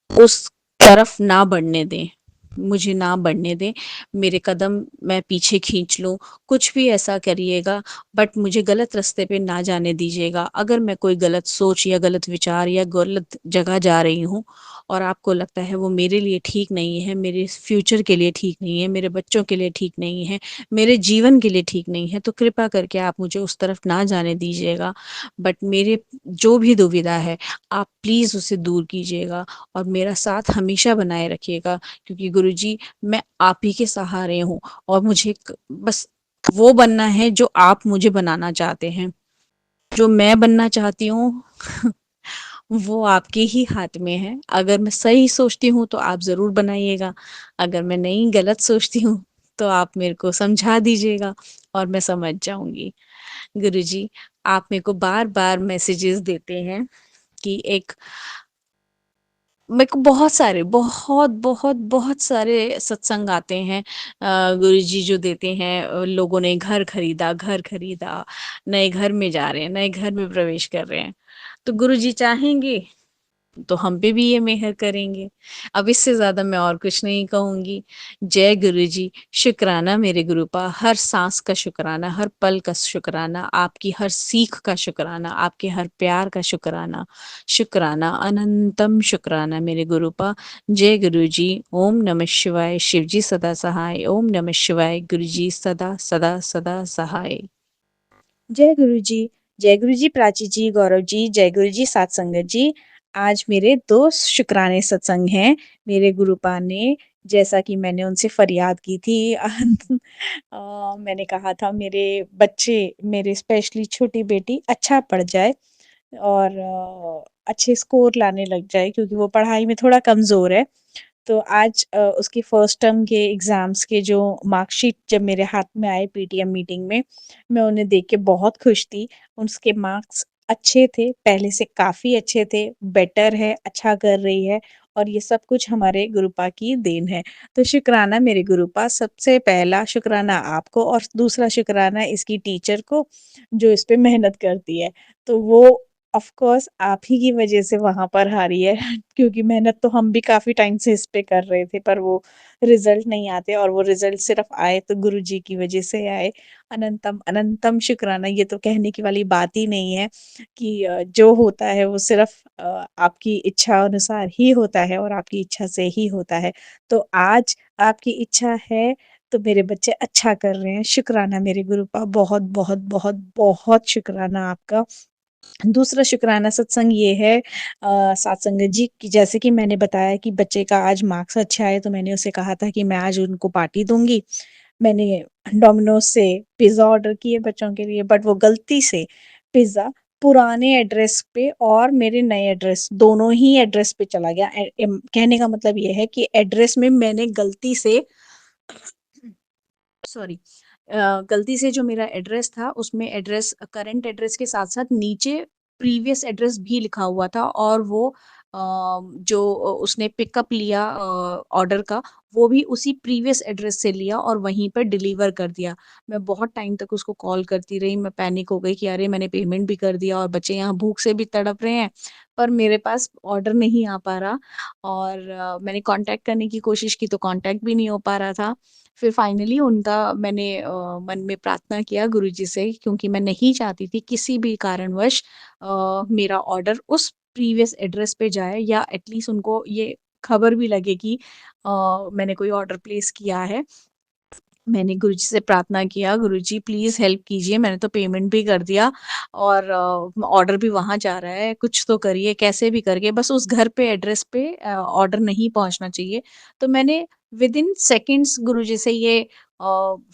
उस तरफ ना बढ़ने दें, मुझे ना बढ़ने दें। मेरे कदम मैं पीछे खींच लूँ, कुछ भी ऐसा करिएगा, बट मुझे गलत रास्ते पे ना जाने दीजिएगा। अगर मैं कोई गलत सोच या गलत विचार या गलत जगह जा रही हूँ और आपको लगता है वो मेरे लिए ठीक नहीं है, मेरे फ्यूचर के लिए ठीक नहीं है, मेरे बच्चों के लिए ठीक नहीं है, मेरे जीवन के लिए ठीक नहीं है, तो कृपा करके आप मुझे उस तरफ ना जाने दीजिएगा। बट मेरे जो भी दुविधा है, आप प्लीज़ उसे दूर कीजिएगा और मेरा साथ हमेशा बनाए रखिएगा, क्योंकि गुरुजी, मैं आप ही के सहारे हूँ और मुझे बस वो बनना है जो आप मुझे बनाना चाहते हैं। जो मैं बनना चाहती हूँ वो आपके ही हाथ में है। अगर मैं सही सोचती हूँ तो आप ज़रूर बनाइएगा, अगर मैं नहीं गलत सोचती हूँ तो आप मेरे को समझा दीजिएगा और मैं समझ जाऊँगी। गुरुजी, आप मेरे को बार-बार मैसेजेस देते हैं कि एक मेरे को बहुत सारे सत्संग आते हैं, गुरुजी जो देते हैं, लोगों ने घर खरीदा, नए घर में जा रहे हैं, नए घर में प्रवेश कर रहे हैं। तो गुरुजी चाहेंगे तो हम पे भी ये मेहर करेंगे। अब इससे ज़्यादा मैं और कुछ नहीं कहूँगी। जय गुरुजी, शुक्राना मेरे गुरुपा, हर साँस का शुक्राना, हर पल का शुक्राना, आपकी हर सीख का शुक्राना, आपके हर प्यार का शुक्राना। शुक्राना, अनंतम शुक्राना मेरे गुरुपा। जय गुरुजी, ओम नमः शिवाय, शिव जी सदा सहाय, ओम नमः शिवाय, गुरुजी सदा, सदा, सदा सहाय। जय गुरु जी। जय गुरु जी प्राची जी, गौरव जी, जय गुरु जी सात संगत जी। आज मेरे 2 शुक्राने सत्संग हैं। मेरे गुरुपा ने, जैसा कि मैंने उनसे फरियाद की थी मैंने कहा था मेरे बच्चे, मेरे स्पेशली छोटी बेटी अच्छा पढ़ जाए और अच्छे स्कोर लाने लग जाए, क्योंकि वो पढ़ाई में थोड़ा कमज़ोर है। तो आज उसके फर्स्ट टर्म के एग्ज़ाम्स के जो मार्कशीट जब मेरे हाथ में आए पीटीएम मीटिंग में, मैं उन्हें देख के बहुत खुश थी। उसके मार्क्स अच्छे थे, पहले से काफ़ी अच्छे थे, बेटर है, अच्छा कर रही है और ये सब कुछ हमारे गुरुपा की देन है। तो शुक्राना मेरे गुरुपा, सबसे पहला शुक्राना आपको और दूसरा शुक्राना इसकी टीचर को, जो इस पे मेहनत करती है। तो वो ऑफ़ कोर्स आप ही की वज़ह से वहाँ पर हारी है। क्योंकि मेहनत तो हम भी काफ़ी टाइम से इस पे कर रहे थे, पर वो रिज़ल्ट नहीं आते और वो रिज़ल्ट सिर्फ़ आए तो गुरुजी की वज़ह से आए। अनंतम, अनंतम शुक्राना, ये तो कहने की वाली बात ही नहीं है कि जो होता है वो सिर्फ़ आपकी इच्छा अनुसार ही होता है और आपकी इच्छा से ही होता है। तो आज आपकी इच्छा है, तो मेरे बच्चे अच्छा कर रहे हैं। शुक्राना मेरे गुरुपा, बहुत, बहुत, बहुत, बहुत शुक्राना आपका। दूसरा शुक्राना सत्संग ये है सत्संग जी, कि जैसे कि मैंने बताया कि बच्चे का आज मार्क्स अच्छा आए, तो मैंने उसे कहा था कि मैं आज उनको पार्टी दूँगी। मैंने डोमिनोज़ से पिज़्ज़ा ऑर्डर किए बच्चों के लिए, बट वो गलती से पिज़्ज़ा पुराने एड्रेस पे और मेरे नए एड्रेस, दोनों ही एड्रेस पे चला गया। कहने का मतलब ये है कि एड्रेस में मैंने गलती से सॉरी गलती से जो मेरा एड्रेस था उसमें एड्रेस, करंट एड्रेस के साथ-साथ नीचे प्रीवियस एड्रेस भी लिखा हुआ था और वो जो उसने पिकअप लिया ऑर्डर का, वो भी उसी प्रीवियस एड्रेस से लिया और वहीं पर डिलीवर कर दिया। मैं बहुत टाइम तक उसको कॉल करती रही, मैं पैनिक हो गई कि अरे मैंने पेमेंट भी कर दिया और बच्चे यहाँ भूख से भी तड़प रहे हैं, पर मेरे पास ऑर्डर नहीं आ पा रहा और मैंने कॉन्टैक्ट करने की कोशिश की तो कॉन्टैक्ट भी नहीं हो पा रहा था। फिर फाइनली उनका मैंने मन में प्रार्थना किया गुरुजी से, क्योंकि मैं नहीं चाहती थी किसी भी कारणवश मेरा ऑर्डर उस प्रीवियस एड्रेस पे जाए, या एटलीस्ट उनको ये खबर भी लगे कि मैंने कोई ऑर्डर प्लेस किया है। मैंने गुरुजी से प्रार्थना किया, गुरुजी प्लीज़ हेल्प कीजिए, मैंने तो पेमेंट भी कर दिया और ऑर्डर भी वहाँ जा रहा है, कुछ तो करिए, कैसे भी करके बस उस घर पे एड्रेस पे ऑर्डर नहीं पहुँचना चाहिए। तो मैंने विदिन सेकंड्स गुरुजी से ये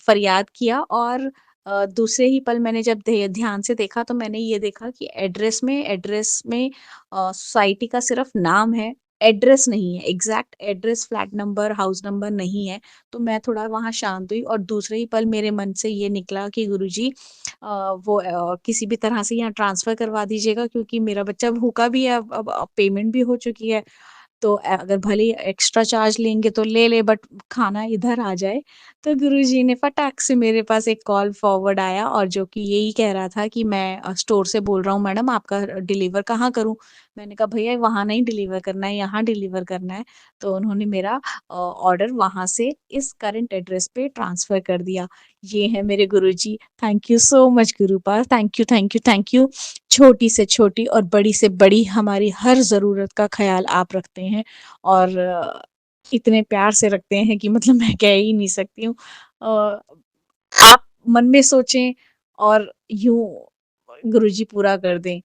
फरियाद किया और दूसरे ही पल मैंने जब ध्यान से देखा तो मैंने ये देखा कि एड्रेस में सोसाइटी का सिर्फ़ नाम है, एड्रेस नहीं है, exact address, flat number, house number नहीं है। तो मैं थोड़ा वहाँ शांत हुई और दूसरे ही पल मेरे मन से ये निकला कि गुरुजी वो किसी भी तरह से यहाँ ट्रांसफ़र करवा दीजिएगा क्योंकि मेरा बच्चा भूखा भी है अब पेमेंट भी हो चुकी है। तो अगर भले ही एक्स्ट्रा चार्ज लेंगे तो ले ले बट खाना इधर आ जाए। तो गुरुजी ने फटाक से मेरे पास एक कॉल फॉरवर्ड आया और जो कि यही कह रहा था कि मैं स्टोर से बोल रहा हूँ मैडम आपका डिलीवर कहाँ करूँ? मैंने कहा भैया वहाँ नहीं डिलीवर करना है, यहाँ डिलीवर करना है। तो उन्होंने मेरा ऑर्डर वहाँ से इस करंट एड्रेस पे ट्रांसफ़र कर दिया। ये हैं मेरे गुरुजी। Thank you so much Gurupal. Thank you, thank you, thank you. छोटी से छोटी और बड़ी से बड़ी हमारी हर ज़रूरत का ख़्याल आप रखते हैं और इतने प्यार से रखते हैं कि मतलब मैं कह ही नहीं सकती हूँ। आप मन में सोचें और यूँ गुरुजी पूरा कर दें।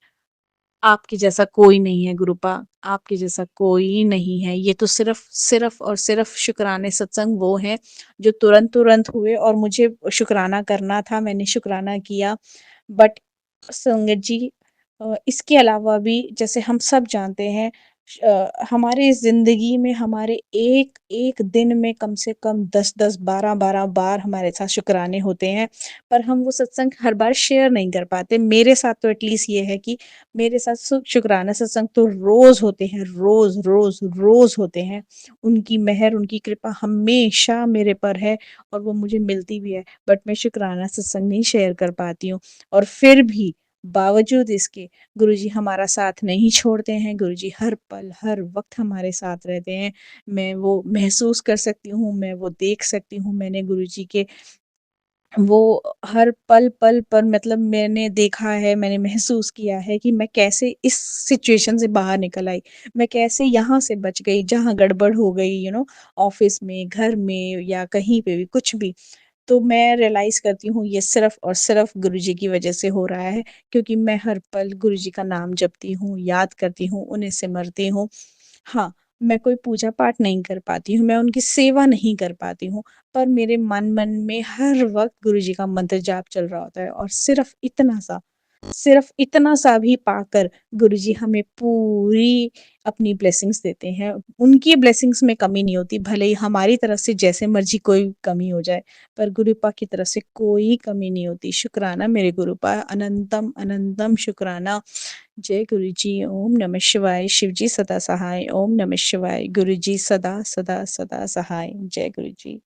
आपके जैसा कोई नहीं है गुरुपा, आपके जैसा कोई नहीं है। ये तो सिर्फ़ और सिर्फ़ शुक्राने सत्संग वो हैं, जो तुरंत-तुरंत हुए और मुझे शुक्राना करना था, मैंने शुक्राना किया। बट संगत जी इसके अलावा भी जैसे हम सब जानते हैं हमारे ज़िंदगी में हमारे एक-एक दिन में कम से कम 10-10, 12-12 बार हमारे साथ शुक्राने होते हैं, पर हम वो सत्संग हर बार शेयर नहीं कर पाते। मेरे साथ तो एटलीस्ट ये है कि मेरे साथ शुक्राना सत्संग तो रोज़ होते हैं, रोज़, रोज़, रोज़ होते हैं। उनकी मेहर, उनकी कृपा हमेशा मेरे पर है और वो मुझे मिलती भी है, बट मैं शुक्राना सत्संग नहीं शेयर कर पाती हूँ। और फिर भी बावजूद इसके गुरुजी हमारा साथ नहीं छोड़ते हैं, गुरुजी हर पल, हर वक़्त हमारे साथ रहते हैं। मैं वो महसूस कर सकती हूँ, मैं वो देख सकती हूँ, मैंने गुरुजी के वो हर पल-पल पर मतलब मैंने देखा है, मैंने महसूस किया है कि मैं कैसे इस सिचुएशन से बाहर निकल आई। मैं कैसे यहाँ से बच गई, जहाँ गड़बड़ हो गई ऑफ़िस में, घर में या कहीं पे भी, कुछ भी। तो मैं रियलाइज़ करती हूँ ये सिर्फ़ और सिर्फ़ गुरुजी की वज़ह से हो रहा है क्योंकि मैं हर पल गुरुजी का नाम जपती हूँ, याद करती हूँ, उन्हें सिमरती हूँ। हाँ, मैं कोई पूजा-पाठ नहीं कर पाती हूँ, मैं उनकी सेवा नहीं कर पाती हूँ, पर मेरे मन में हर वक़्त गुरुजी का मंत्र जाप चल रहा होता है और सिर्फ़ इतना सा भी पाकर गुरुजी हमें पूरी अपनी ब्लेसिंग्स देते हैं। उनकी ब्लेसिंग्स में कमी नहीं होती, भले ही हमारी तरफ से जैसे मर्ज़ी कोई कमी हो जाए, पर गुरुपा की तरफ से कोई कमी नहीं होती। शुक्राना मेरे गुरुपा, अनंतम अनंतम शुक्राना। जय गुरुजी, ओम नमः शिवाय। शिवजी सदा सहाय, ओम नमः शिवाय। गुरुजी सदा, सदा, सदा सहाय। जय गुरुजी।